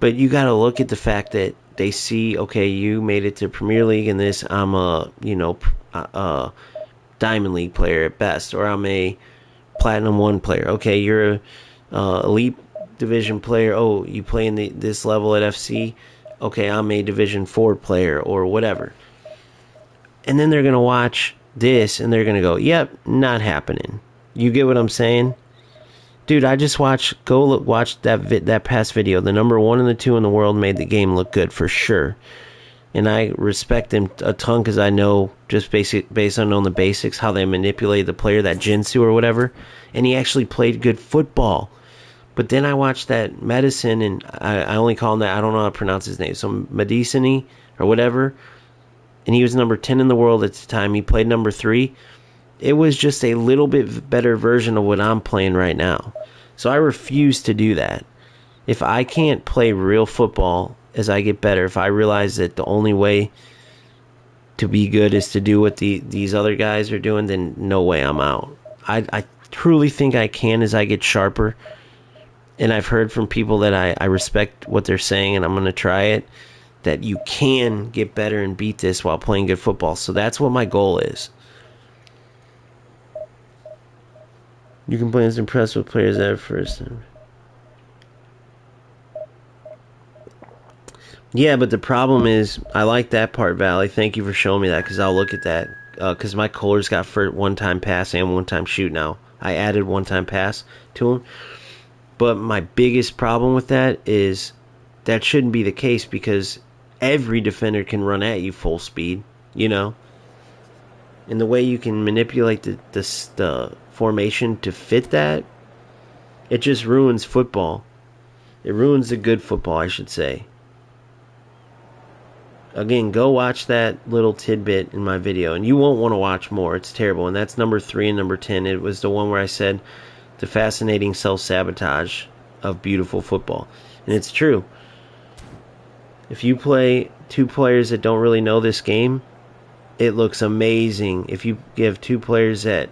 But you got to look at the fact that they see, okay, you made it to Premier League in this. I'm a, Diamond League player at best, or I'm a Platinum 1 player. Okay, you're a Elite Division player. Oh, you play in this level at FC. Okay, I'm a Division 4 player, or whatever. And then they're going to watch this, and they're going to go, yep, not happening. You get what I'm saying? Dude, I just watch that past video. The number 1 and the 2 in the world made the game look good for sure. And I respect them a ton, because I know, just based on knowing the basics, how they manipulate the player, that Jinsu or whatever. And he actually played good football. But then I watched that Medicine, and I only call him that. I don't know how to pronounce his name. So Medicini or whatever. And he was number 10 in the world at the time. He played number 3. It was just a little bit better version of what I'm playing right now. So I refuse to do that. If I can't play real football as I get better, if I realize that the only way to be good is to do what these other guys are doing, then no way, I'm out. I truly think I can as I get sharper. And I've heard from people that I respect what they're saying, and I'm going to try it, that you can get better and beat this while playing good football. So that's what my goal is. You can play as impressed with players at first. Yeah, but the problem is, I like that part, Valley. Thank you for showing me that, because I'll look at that. Because my Kohler's got for one-time pass and one-time shoot now. I added one-time pass to him. But my biggest problem with that is that shouldn't be the case, because every defender can run at you full speed, And the way you can manipulate the formation to fit that, it just ruins football. It ruins the good football, I should say. Again, go watch that little tidbit in my video, and you won't want to watch more. It's terrible. And that's number 3 and number 10. It was the one where I said the fascinating self-sabotage of beautiful football. And it's true. If you play 2 players that don't really know this game, it looks amazing. If you give 2 players that,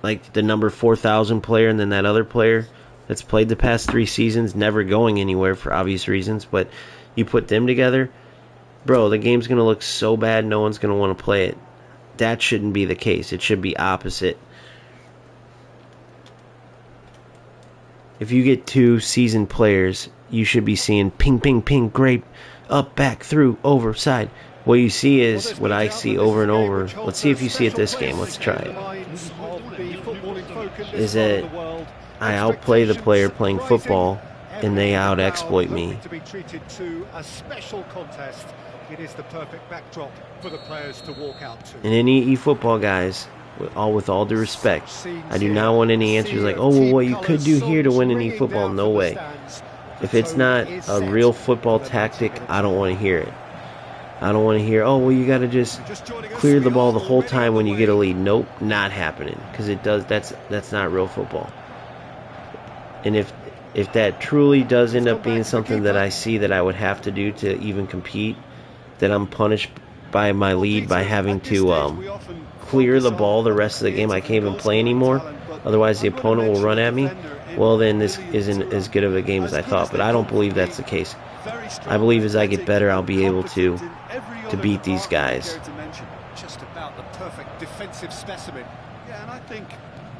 like the number 4,000 player and then that other player that's played the past 3 seasons, never going anywhere for obvious reasons, but you put them together, bro, the game's going to look so bad no one's going to want to play it. That shouldn't be the case. It should be opposite. If you get 2 seasoned players, you should be seeing ping, ping, ping, great, up, back, through, over, side. What you see is what I see over and over. Let's see if you see it this game. Let's try it. Is that I outplay the player playing football, and they out-exploit me. And any eFootball guys, with all due respect, I do not want any answers like, oh, well, what you could do here to win an eFootball. No way. If it's not a real football tactic, I don't want to hear it. I don't want to hear, oh, well, you got to just clear the ball the whole time when you get a lead. Nope, not happening. Because that's not real football. And if that truly does end up being something that I see that I would have to do to even compete, that I'm punished by my lead by having to clear the ball the rest of the game, I can't even play anymore, otherwise the opponent will run at me, well, then this isn't as good of a game as I thought. But I don't believe that's the case. I believe as I get better, I'll be able to beat these guys. Just about the perfect defensive specimen. Yeah, and I think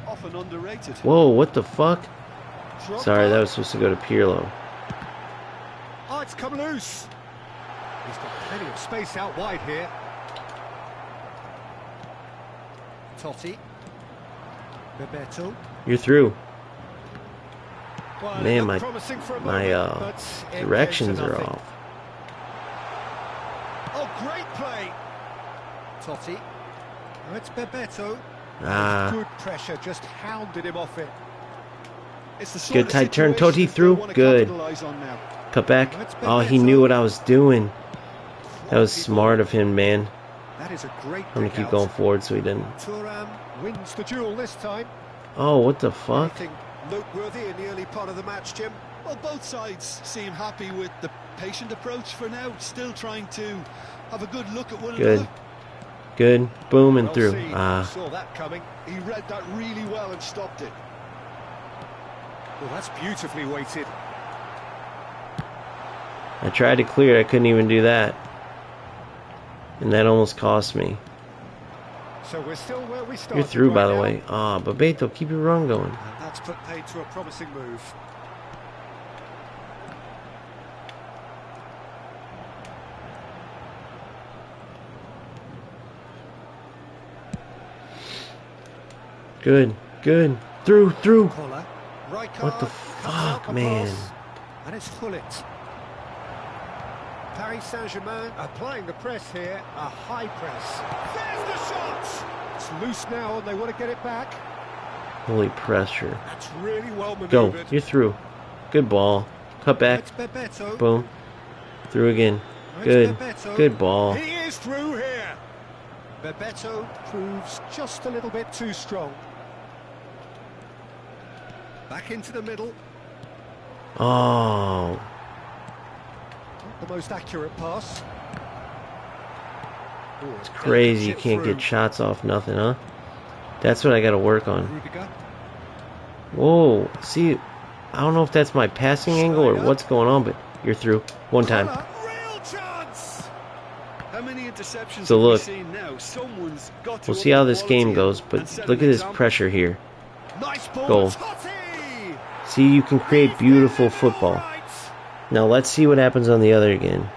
often underrated. Whoa, what the fuck? Sorry, that was supposed to go to Pirlo. Oh, it's come loose. He's got plenty of space out wide here. Totti. Bebeto. You're through. Well, Man, my directions are nothing. off. Oh, great play. Totti. Oh, it's Bebeto. Good pressure, just hounded him off it. It's the sort Good of tight turn. situation Totti through. they wanna Good. capitalise on now. Cut back. Oh, he knew what I was doing. That was smart of him, man. That is a great I'm going to keep going forward so he didn't. Thuram wins the duel this time. Oh, what the fuck? Anything noteworthy in the early part of the match, Jim? Well, both sides seem happy with the patient approach for now, still trying to have a good look at one Good. another. Good. Boom and Well through. seen. Ah. Saw that coming. He read that really well and stopped it. Well, that's beautifully weighted. I tried to clear it. I couldn't even do that. And that almost cost me. So we're still where we started. You're through, by the now. way. Ah, Bebeto, keep your run going. And that's put paid to a promising move. Good. Good. Through. Collar. Rijkaard What the cuts out fuck, the man? pass. And it's Hullet. Paris Saint-Germain applying the press here. A high press. There's the shot! It's loose now and they want to get it back. Holy pressure. That's really well Go. manoeuvred. You're through. Good ball. Cut back. It's Bebeto. Boom. Through again. It's Good. Bebeto. Good ball. He is through here. Bebeto proves just a little bit too strong. Back into the middle. Oh. Not the most accurate pass. Ooh, It's crazy. You can't get shots off nothing, huh? That's what I got to work on. Rudiger. Whoa. See, I don't know if that's my passing angle or what's going on, but you're through. One time. Real chance. How many interceptions So have we look, seen now? Someone's got to we'll see up how the this game quality goes, and but set look an at this example. pressure here. Nice ball. Goal. Totti. See, you can create beautiful football. Right. Now let's see what happens on the other again.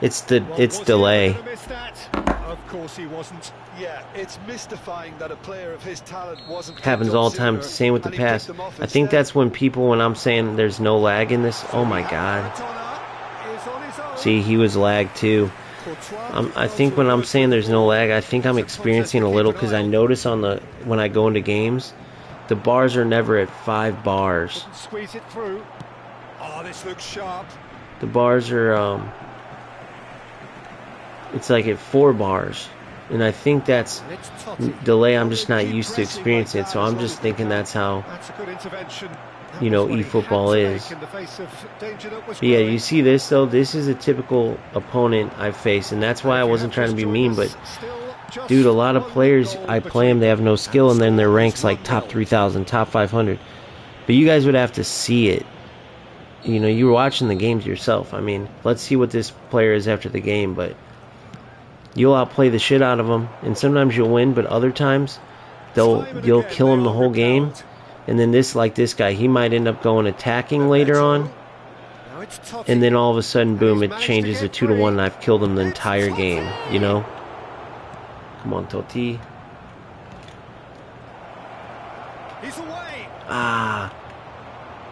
It's Well, was he delay. ever gonna miss that? Of course he wasn't. Yeah, it's mystifying that a player of his talent wasn't Happens picked up all the time. sooner, It's the same with the and he picked pass. them off I think instead. that's when people, when I'm saying there's no lag in this, oh my god. Cantona is on his own. See, he was lagged too. Courtois I think when I'm saying there's no lag, I think I'm experiencing a little because I notice when I go into games, the bars are never at 5 bars. couldn't squeeze it through. Oh, this looks sharp. The bars are it's like at 4 bars, and I think that's And it's Totti. delay. I'm just not used to experiencing it, so I'm just thinking that's how, That's a good intervention. That you know, was what he had eFootball to is. make in the face of danger that was But yeah, growing. you see this though. This is a typical opponent I face, and that's why I wasn't trying to be mean. But dude, a lot of players I play them, they have no skill, and then their ranks like top 3,000, top 500. But you guys would have to see it. You know, you were watching the games yourself. I mean, let's see what this player is after the game. But you'll outplay the shit out of them, and sometimes you'll win. But other times, you'll kill him the whole game. And then this guy, he might end up going attacking later on. Now it's Totti. And then all of a sudden, boom, it changes to 2-1, and I've killed him the entire game, you know? Come on, Totti. He's away. Ah,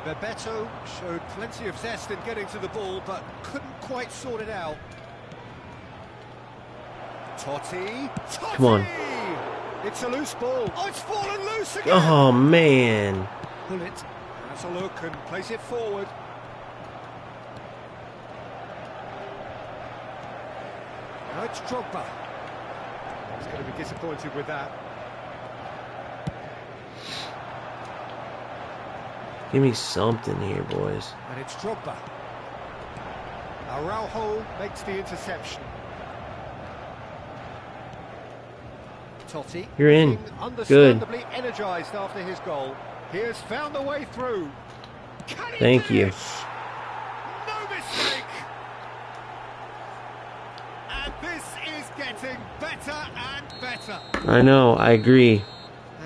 Bebeto showed plenty of zest in getting to the ball, but couldn't quite sort it out. Totti. Come on. It's a loose ball. Oh, it's fallen loose again. oh man. Pull it. Has a look and place it forward. Now it's Drogba. He's going to be disappointed with that. Give me something here, boys. And it's Drogba. Araujo makes the interception. Totti. You're in. looking Good. Understandably energised after his goal. He has found the way through. Can he Thank you. finish? No mistake. And this is getting better and better. I know, I agree.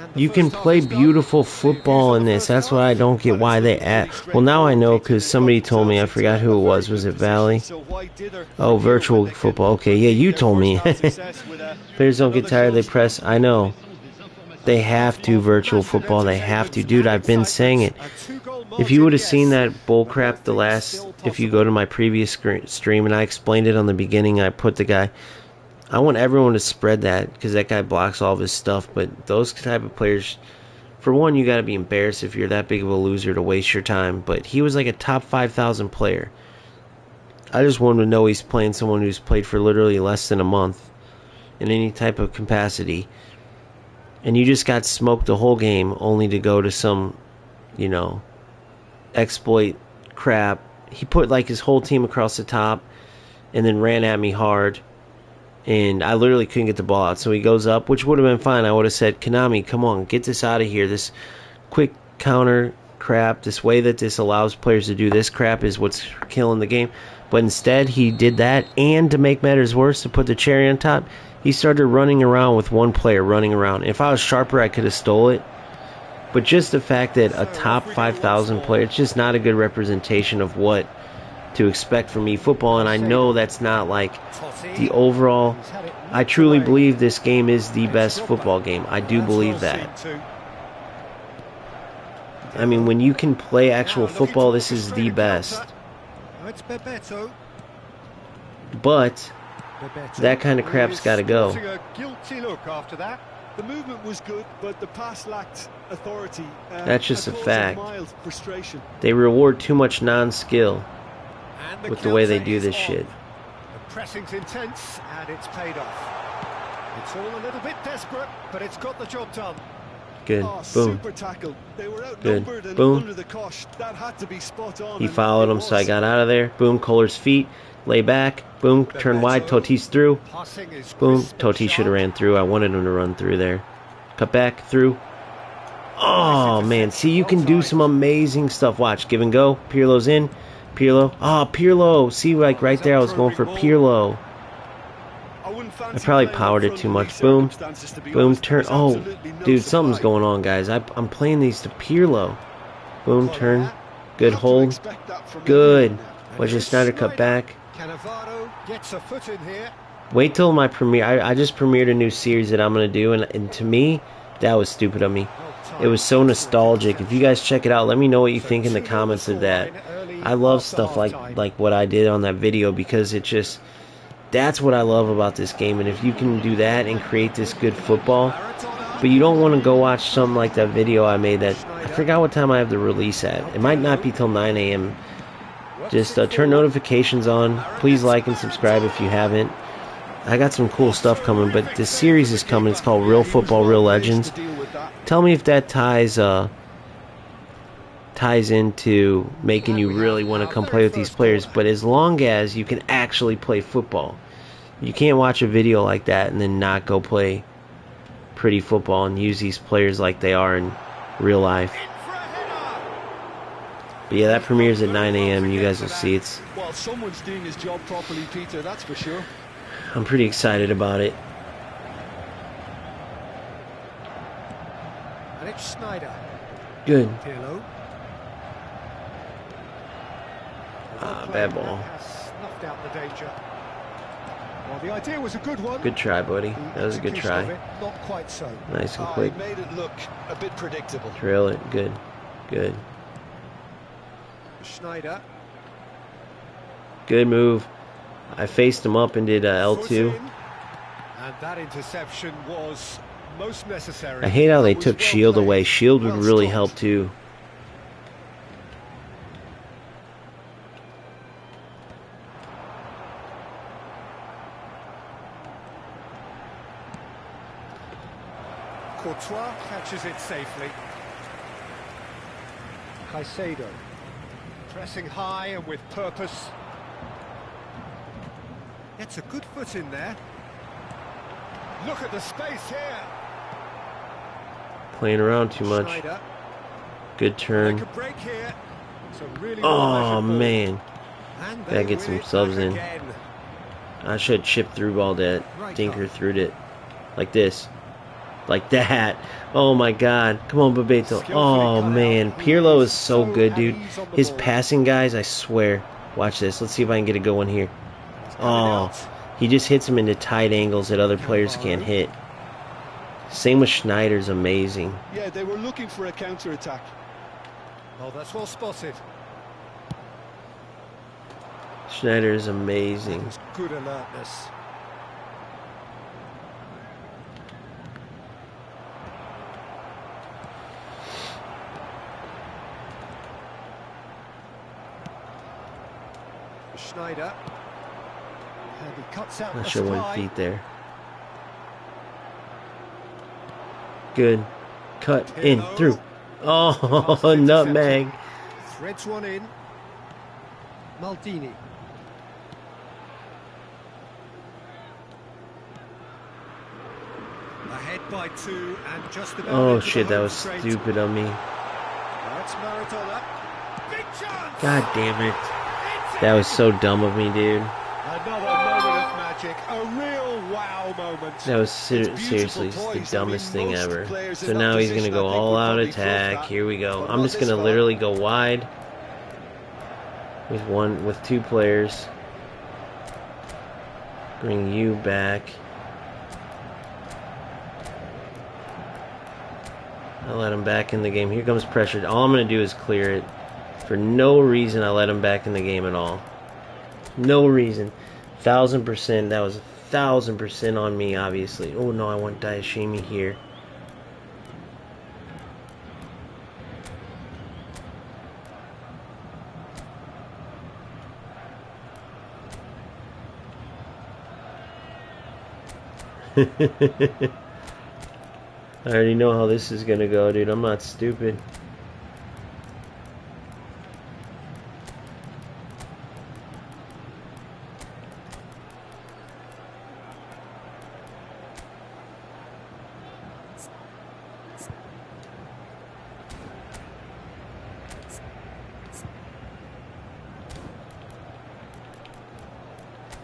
And the You can first half play is done. beautiful See the football views in of the this. first That's half. why I don't get why they add. Well, now I know because somebody told me. I forgot who it was. Was it Valley? So why dither Oh, from here virtual when they football. can Okay, yeah, you their told me. first half success with Players don't get another tired. They close press. I know. They have to virtual football. They have to, dude. I've been saying it. If you would have seen that bullcrap if you go to my previous stream and I explained it on the beginning, I put the guy. I want everyone to spread that because that guy blocks all of his stuff. But those type of players, for one, you got to be embarrassed if you're that big of a loser to waste your time. But he was like a top 5,000 player. I just want him to know he's playing someone who's played for literally less than a month in any type of capacity. And you just got smoked the whole game only to go to some, you know, exploit crap. He put like his whole team across the top and then ran at me hard. And I literally couldn't get the ball out. So he goes up, which would have been fine. I would have said, Konami, come on, get this out of here. This quick counter crap, this way that this allows players to do this crap is what's killing the game. But instead, he did that. And to make matters worse, to put the cherry on top, he started running around with one player running around. If I was sharper, I could have stole it. But just the fact that a top 5,000 player, it's just not a good representation of what to expect from eFootball. And I know that's not like the overall. I truly believe this game is the best football game. I do believe that. I mean, when you can play actual football, this is the best. But that kind of crap's got to go. The movement was good, but the pass lacked authority. That's just a fact. They reward too much non-skill with the way they do this shit. The pressing's intense, and it's paid off. It's all a little bit desperate, but it's got the job done. Good. Oh, Boom. super tackle. They were Good. and Boom. under the cosh. That had to be spot on. He followed him, so I got out of there. Boom. Kohler's feet. Lay back. Boom. Turn wide. Toti's through. Boom. Toti should have ran through. I wanted him to run through there. Cut back. Through. Oh, man. See, you can do some amazing stuff. Watch. Give and go. Pirlo's in. Pirlo. Oh, Pirlo. See, like right there, I was going for Pirlo. I probably powered it too much. Boom. Boom. Turn. Oh, dude, something's going on, guys. I'm playing these to Pirlo. Boom. Turn. Good hold. Good. Watch your Snyder cut back. Wait till my premiere. I just premiered a new series that I'm going to do, and to me, that was stupid of me. It was so nostalgic. If you guys check it out, let me know what you think in the comments of that. I love stuff like what I did on that video, because it just, that's what I love about this game. And if you can do that and create this good football, but you don't want to go watch something like that video I made that, I forgot what time I have the release at. It might not be till 9 a.m. Just turn notifications on. Please like and subscribe if you haven't. I got some cool stuff coming, but this series is coming. It's called Real Football, Real Legends. Tell me if that ties into making you really want to come play with these players. But as long as you can actually play football, you can't watch a video like that and then not go play pretty football and use these players like they are in real life. But yeah, that premieres at 9 a.m. You guys will see. It's. Well, someone's doing his job properly, Peter. That's for sure. I'm pretty excited about it. And it's Snyder. Good. Pirlo. Bad ball. Snuffed out the danger. Well, the idea was a good one. Good try, buddy. That was a good try. Not quite so. Nice and quick. He made it look a bit predictable. Trail it. Good. Good. Schneider. Good move. I faced him up and did L2. And that interception was most necessary. I hate how they took Shield away. Shield would really help too. Courtois catches it safely. Caicedo. Pressing high and with purpose. Gets a good foot in there. Look at the space here. Playing around too much. Schneider. Good turn. Make a break here. Really oh man. And Gotta get some subs in. again. I should chip through all that. Dinker through it. Like this. Like that. Oh my god. Come on, Bebeto. Oh man. Pirlo is so good, dude. His passing guys, I swear. Watch this. Let's see if I can get a good one here. Oh. He just hits them into tight angles that other players can't hit. Same with Schneider's amazing. Yeah, they were looking for a counter-attack. Oh, that's well spotted. Schneider is amazing. Good alertness. Schneider. wider. And he cuts out I the should have went supply. feet there. Good. Cut in Pirlo. through. Oh, nutmeg. Threads one in. Maldini. Ahead by 2 and just about Oh into the shit, that home was straight. stupid of me. That's Maradona. Big chance. God damn it. That was so dumb of me, dude. Another moment of magic, a real wow moment. That was It's seriously beautiful the poise. dumbest I mean, thing most ever. players So in that now he's position, gonna go I think, all would out probably fluff attack. that, Here we go. but I'm not just this gonna far. literally go wide with two players. Bring you back. I let him back in the game. Here comes pressure. All I'm gonna do is clear it. For no reason, I let him back in the game at all. No reason. 1000%. That was 1000% on me, obviously. Oh no, I want Diashimi here. I already know how this is gonna go, dude. I'm not stupid.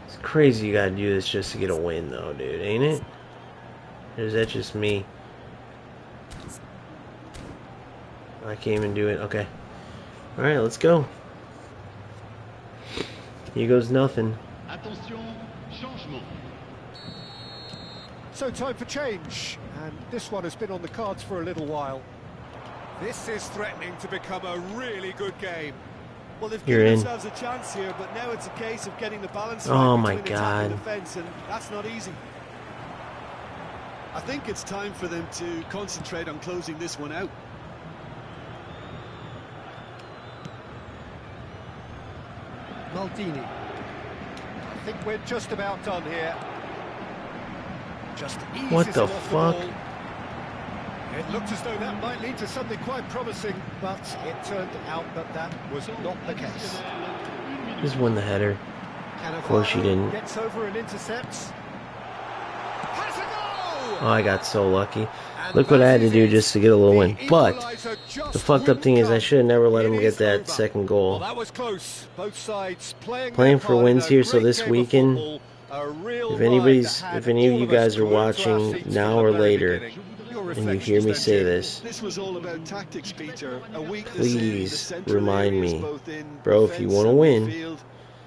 It's crazy you gotta do this just to get a win, though, dude, ain't it? Or is that just me? I can't even do it. Okay. Alright, let's go. Here goes nothing. Attention, changement. So time for change, and this one has been on the cards for a little while. This is threatening to become a really good game. Well, they've You're given in. themselves a chance here, but now it's a case of getting the balance Oh right my between attack God. and defence, and that's not easy. I think it's time for them to concentrate on closing this one out. Maldini. I think we're just about done here. Just eases What the him off fuck? ball. It looked as though that might lead to something quite promising, but it turned out that that was not the case. Just won the header. Of course she didn't. Gets over and intercepts. Has a goal! Oh, I got so lucky. And Look what I had that to do is just to get a little win. the But equaliser just the fucked up thing is I wouldn't should have never let come. him It get is that over. second Well, goal. that was close. Both sides playing Playing their for part wins in a here, so great this game of weekend, football. A real if ride that had any of all you us guys are glued to our watching seats now from or the very later, beginning. Your and you reflections hear me then, say Jim? this, This was all about tactics, Peter. A weakness in the please central remind areas, me, both in bro, if you defence want to and win, midfield,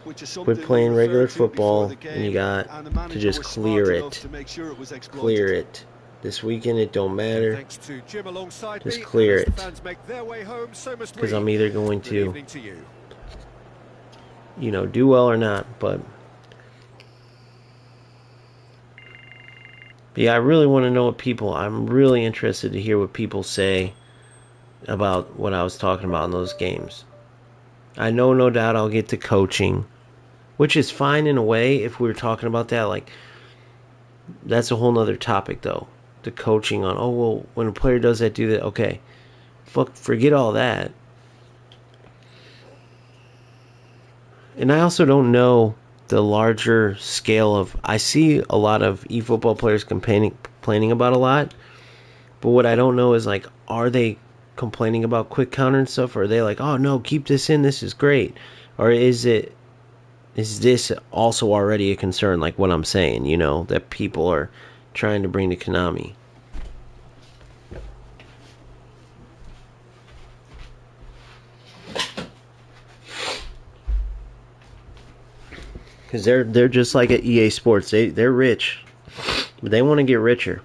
which is quit something playing we regular referred to before football, the and you game, got and the to manager just was clear smart enough it. to make sure it was exploited. Clear it. This weekend, it don't matter. Thanks to Jim alongside Just me. clear And as the it. fans make their way home, so must Because we. I'm either going Good to, evening to you. do well or not. But yeah, I really want to know what I'm really interested to hear what people say about what I was talking about in those games. I know, no doubt, I'll get to coaching, which is fine in a way if we were talking about that. Like, that's a whole nother topic, though. The coaching on, oh, well, when a player does that, do that. Okay, forget all that. And I also don't know the larger scale of. I see a lot of eFootball players complaining about a lot, but what I don't know is, like, are they complaining about quick counter and stuff, or are they like, oh no, keep this in, this is great, or is this also already a concern, like what I'm saying, that people are trying to bring to Konami? Because they're just like at EA Sports. They're rich, but they want to get richer.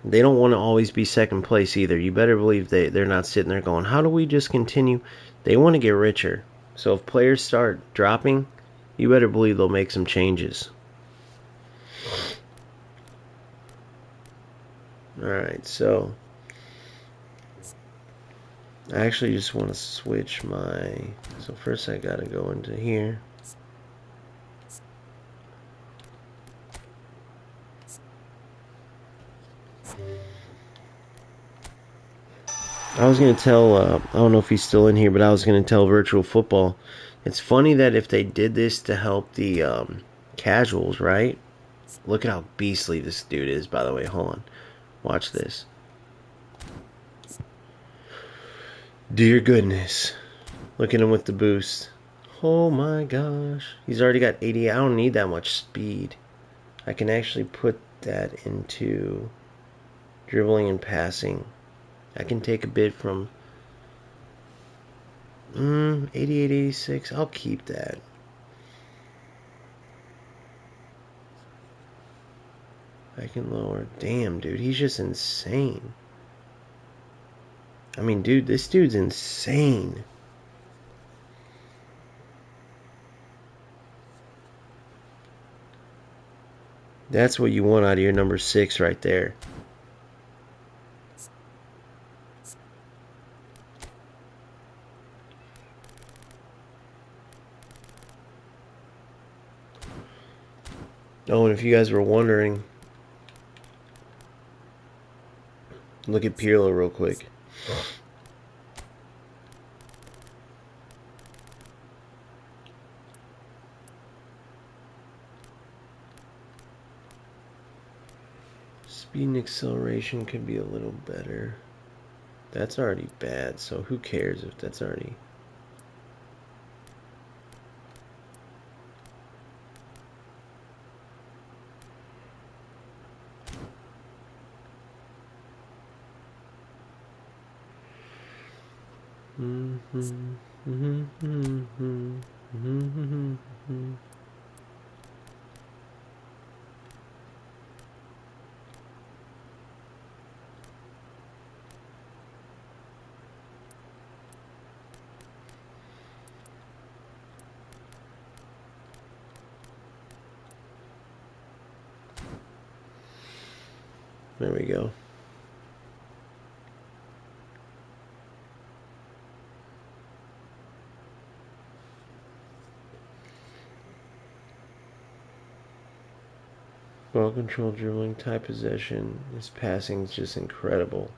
They don't want to always be second place either. You better believe they're not sitting there going, how do we just continue? They want to get richer. So if players start dropping, you better believe they'll make some changes. Alright, so I actually just want to switch my... So first I gotta go into here. I was going to tell, I don't know if he's still in here, but I was going to tell Virtual Football. It's funny that if they did this to help the casuals, right? Look at how beastly this dude is, by the way. Hold on. Watch this. Dear goodness. Look at him with the boost. Oh my gosh. He's already got 80. I don't need that much speed. I can actually put that into dribbling and passing. I can take a bit from 88, 86. I'll keep that. I can lower. Damn, dude. He's just insane. I mean, dude, this dude's insane. That's what you want out of your number 6 right there. Oh, and if you guys were wondering, look at Pirlo real quick. Speed and acceleration could be a little better. That's already bad, so who cares if that's already... There we go. Ball control, dribbling, tight possession. His passing is just incredible.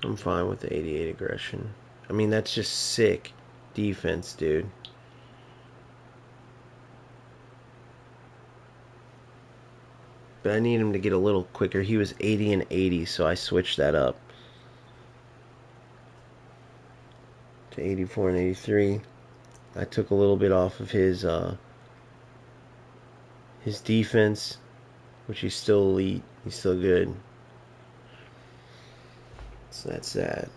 I'm fine with the 88 aggression. I mean, that's just sick defense, dude. But I need him to get a little quicker. He was 80 and 80, so I switched that up to 84 and 83. I took a little bit off of his defense, which he's still elite. He's still good. So that's that.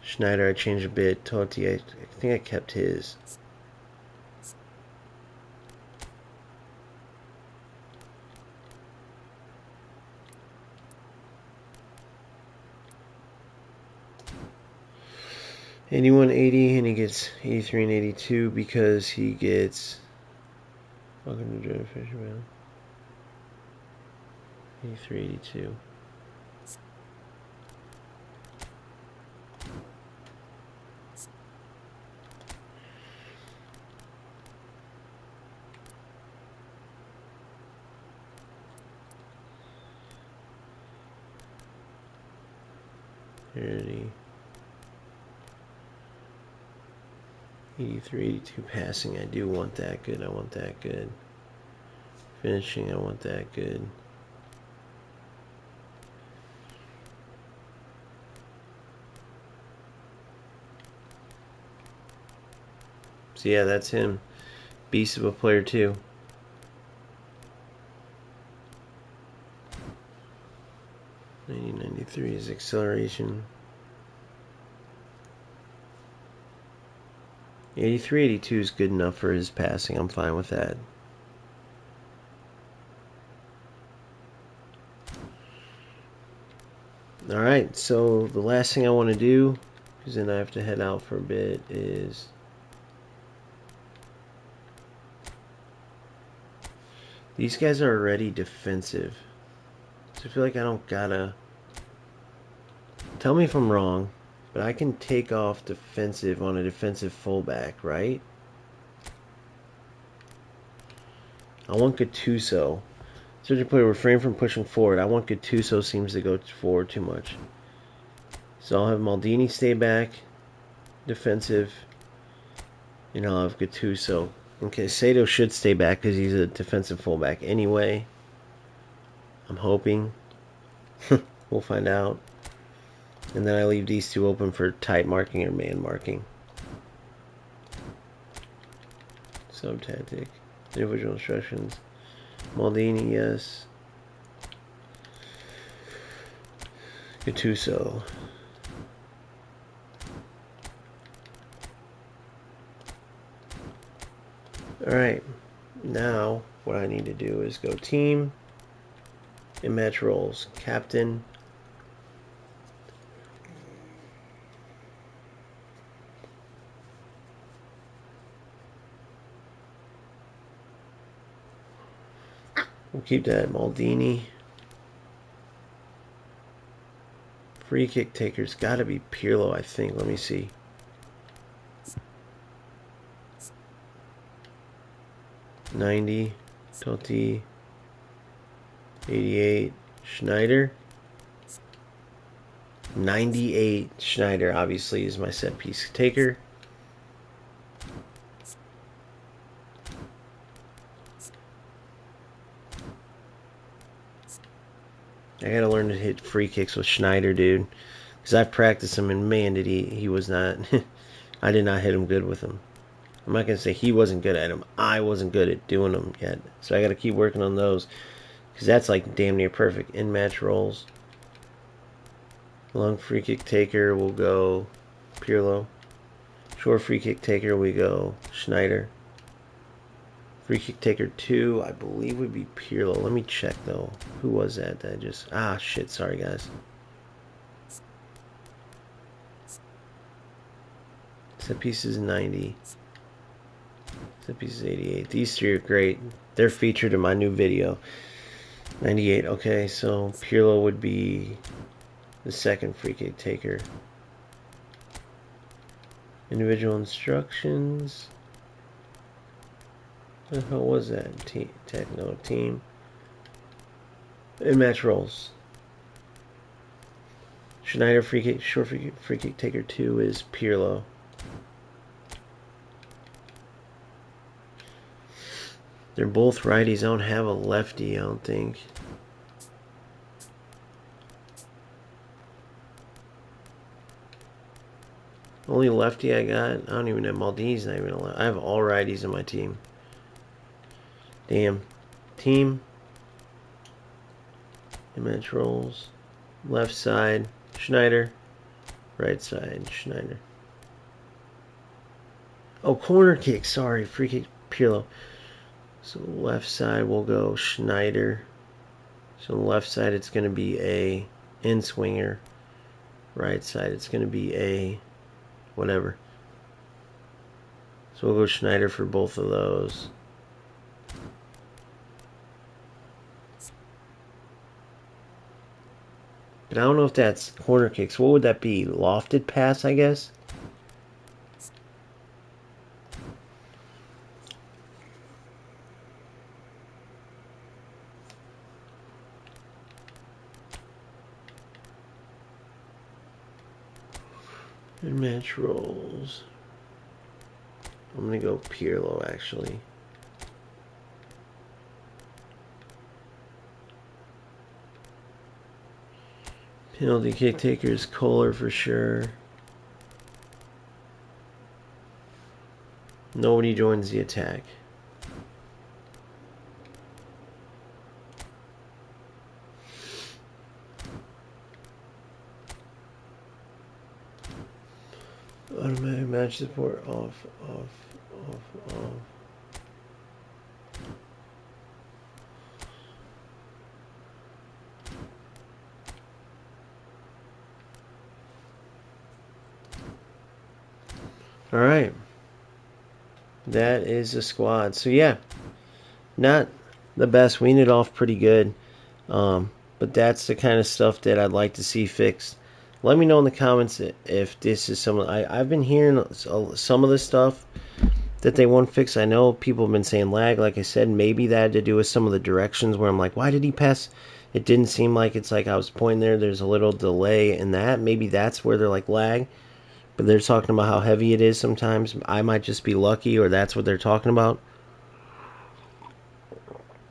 Schneider, I changed a bit. Totti, I think I kept his. '81, '80, and he gets 83 and 82 because he gets. Welcome to Joe Fisherman. 83, 82. Parity. 83, 82 passing. I do want that good. I want that good. Finishing. I want that good. So yeah, that's him. Beast of a player too. '93 is acceleration. 83, 82 is good enough for his passing. I'm fine with that. Alright, so the last thing I want to do, because then I have to head out for a bit, is these guys are already defensive. So I feel like I don't gotta... Tell me if I'm wrong, but I can take off defensive on a defensive fullback, right? I want Gattuso. Search a player, refrain from pushing forward. I want Gattuso seems to go forward too much. So I'll have Maldini stay back, defensive, and I'll have Gattuso. Okay, Sato should stay back because he's a defensive fullback anyway. I'm hoping. We'll find out. And then I leave these two open for tight marking or man marking. Sub-tactic. Individual instructions. Maldini, yes. Gattuso. Alright. Now, what I need to do is go team and match roles. Captain. We'll keep that Maldini. Free kick taker's got to be Pirlo, I think. Let me see. $90, Totti, 88, Schneider. 98, Schneider obviously is my set piece taker. I gotta learn to hit free kicks with Schneider, dude. Because I've practiced him, and man, did he was not... I did not hit him good with him. I'm not going to say he wasn't good at him. I wasn't good at doing them yet. So I got to keep working on those. Because that's like damn near perfect. In-match rolls. Long free kick taker will go Pirlo. Short free kick taker we go Schneider. Free kick taker 2, I believe would be Pirlo. Let me check though. Who was that? I just... Ah, shit. Sorry, guys. Set pieces 90. Set pieces 88. These three are great. They're featured in my new video. 98. Okay, so Pirlo would be the second free kick taker. Individual instructions. What the hell was that? Team. In-match roles. Schneider free kick, short free kick taker 2 is Pirlo. They're both righties. I don't have a lefty, I don't think. Only lefty I got. I don't even have Maldini's not even a lefty. I have all righties in my team. Damn. Team. Image rolls. Left side, Schneider. Right side, Schneider. Oh, corner kick. Sorry. Free kick, Pirlo. So left side will go Schneider. So left side it's going to be a in-swinger. Right side it's going to be a whatever. So we'll go Schneider for both of those. But I don't know if that's corner kicks. What would that be? Lofted pass, I guess? And match rolls. I'm going to go Pirlo, actually. Penalty kick taker is Kohler for sure. Nobody joins the attack. Automatic match support off. Alright. That is a squad. So yeah, not the best. We ended off pretty good. But that's the kind of stuff that I'd like to see fixed. Let me know in the comments if this is some... I've been hearing some of this stuff, that they want fixed. I know people have been saying lag. Like I said, maybe that had to do with some of the directions where I'm like, why did he pass? It didn't seem like it's like I was pointing there. There's a little delay in that. Maybe that's where they're like lag. But they're talking about how heavy it is sometimes. I might just be lucky, or that's what they're talking about.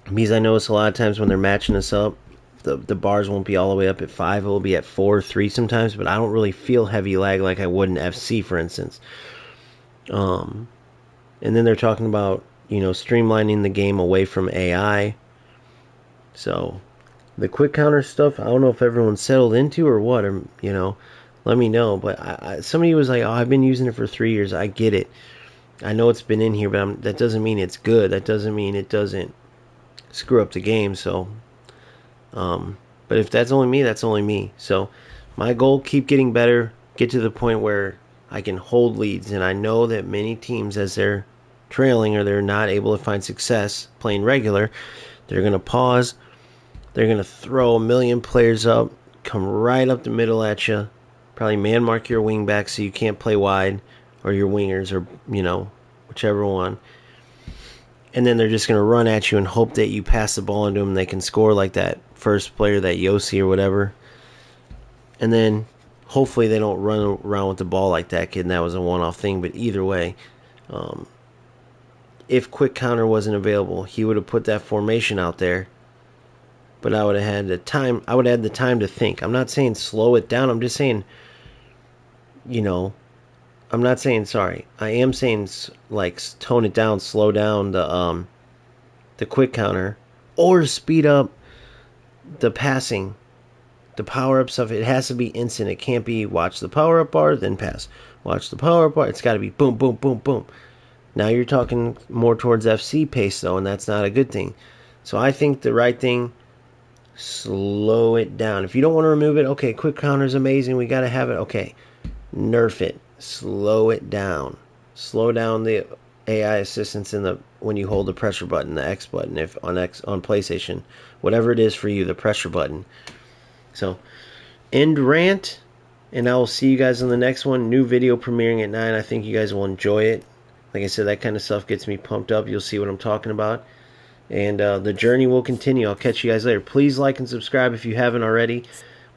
Because I notice a lot of times when they're matching us up, the bars won't be all the way up at 5. It will be at 4 or 3 sometimes. But I don't really feel heavy lag like I would in FC, for instance. And then they're talking about, streamlining the game away from AI. So the quick counter stuff, I don't know if everyone's settled into or what, or, let me know. But somebody was like, oh, I've been using it for 3 years. I get it. I know it's been in here, but that doesn't mean it's good. That doesn't mean it doesn't screw up the game. So, but if that's only me, that's only me. So my goal, keep getting better, get to the point where I can hold leads. And I know that many teams, as they're trailing or they're not able to find success playing regular, they're going to pause. They're going to throw a million players up, come right up the middle at you, probably man mark your wing back so you can't play wide, or your wingers, or, whichever one. And then they're just going to run at you and hope that you pass the ball into them and they can score like that first player, that Yossi or whatever. And then hopefully they don't run around with the ball like that kid, and that was a one-off thing. But either way, if quick counter wasn't available, he would have put that formation out there. But I would have had the time. I would have had the time to think. I'm not saying slow it down. I'm just saying, I'm not saying, sorry. I am saying like tone it down, slow down the quick counter, or speed up the passing, the power up stuff. It has to be instant. It can't be watch the power up bar then pass. Watch the power up bar. It's got to be boom, boom, boom, boom. Now you're talking more towards FC pace though, and that's not a good thing. So I think the right thing, slow it down. If you don't want to remove it, okay, quick counter is amazing. We got to have it. Okay, nerf it. Slow it down. Slow down the AI assistance when you hold the pressure button, the X button, if on PlayStation, whatever it is for you, the pressure button. So, end rant, and I will see you guys on the next one. New video premiering at 9. I think you guys will enjoy it. Like I said, that kind of stuff gets me pumped up. You'll see what I'm talking about. And the journey will continue. I'll catch you guys later. Please like and subscribe if you haven't already.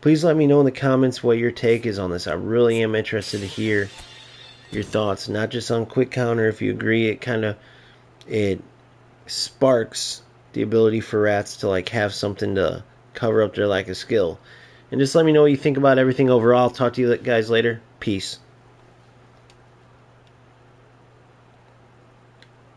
Please let me know in the comments what your take is on this. I really am interested to hear your thoughts, not just on quick counter. If you agree, it sparks the ability for rats to like have something to cover up their lack of skill. And just let me know what you think about everything overall. Talk to you guys later. Peace.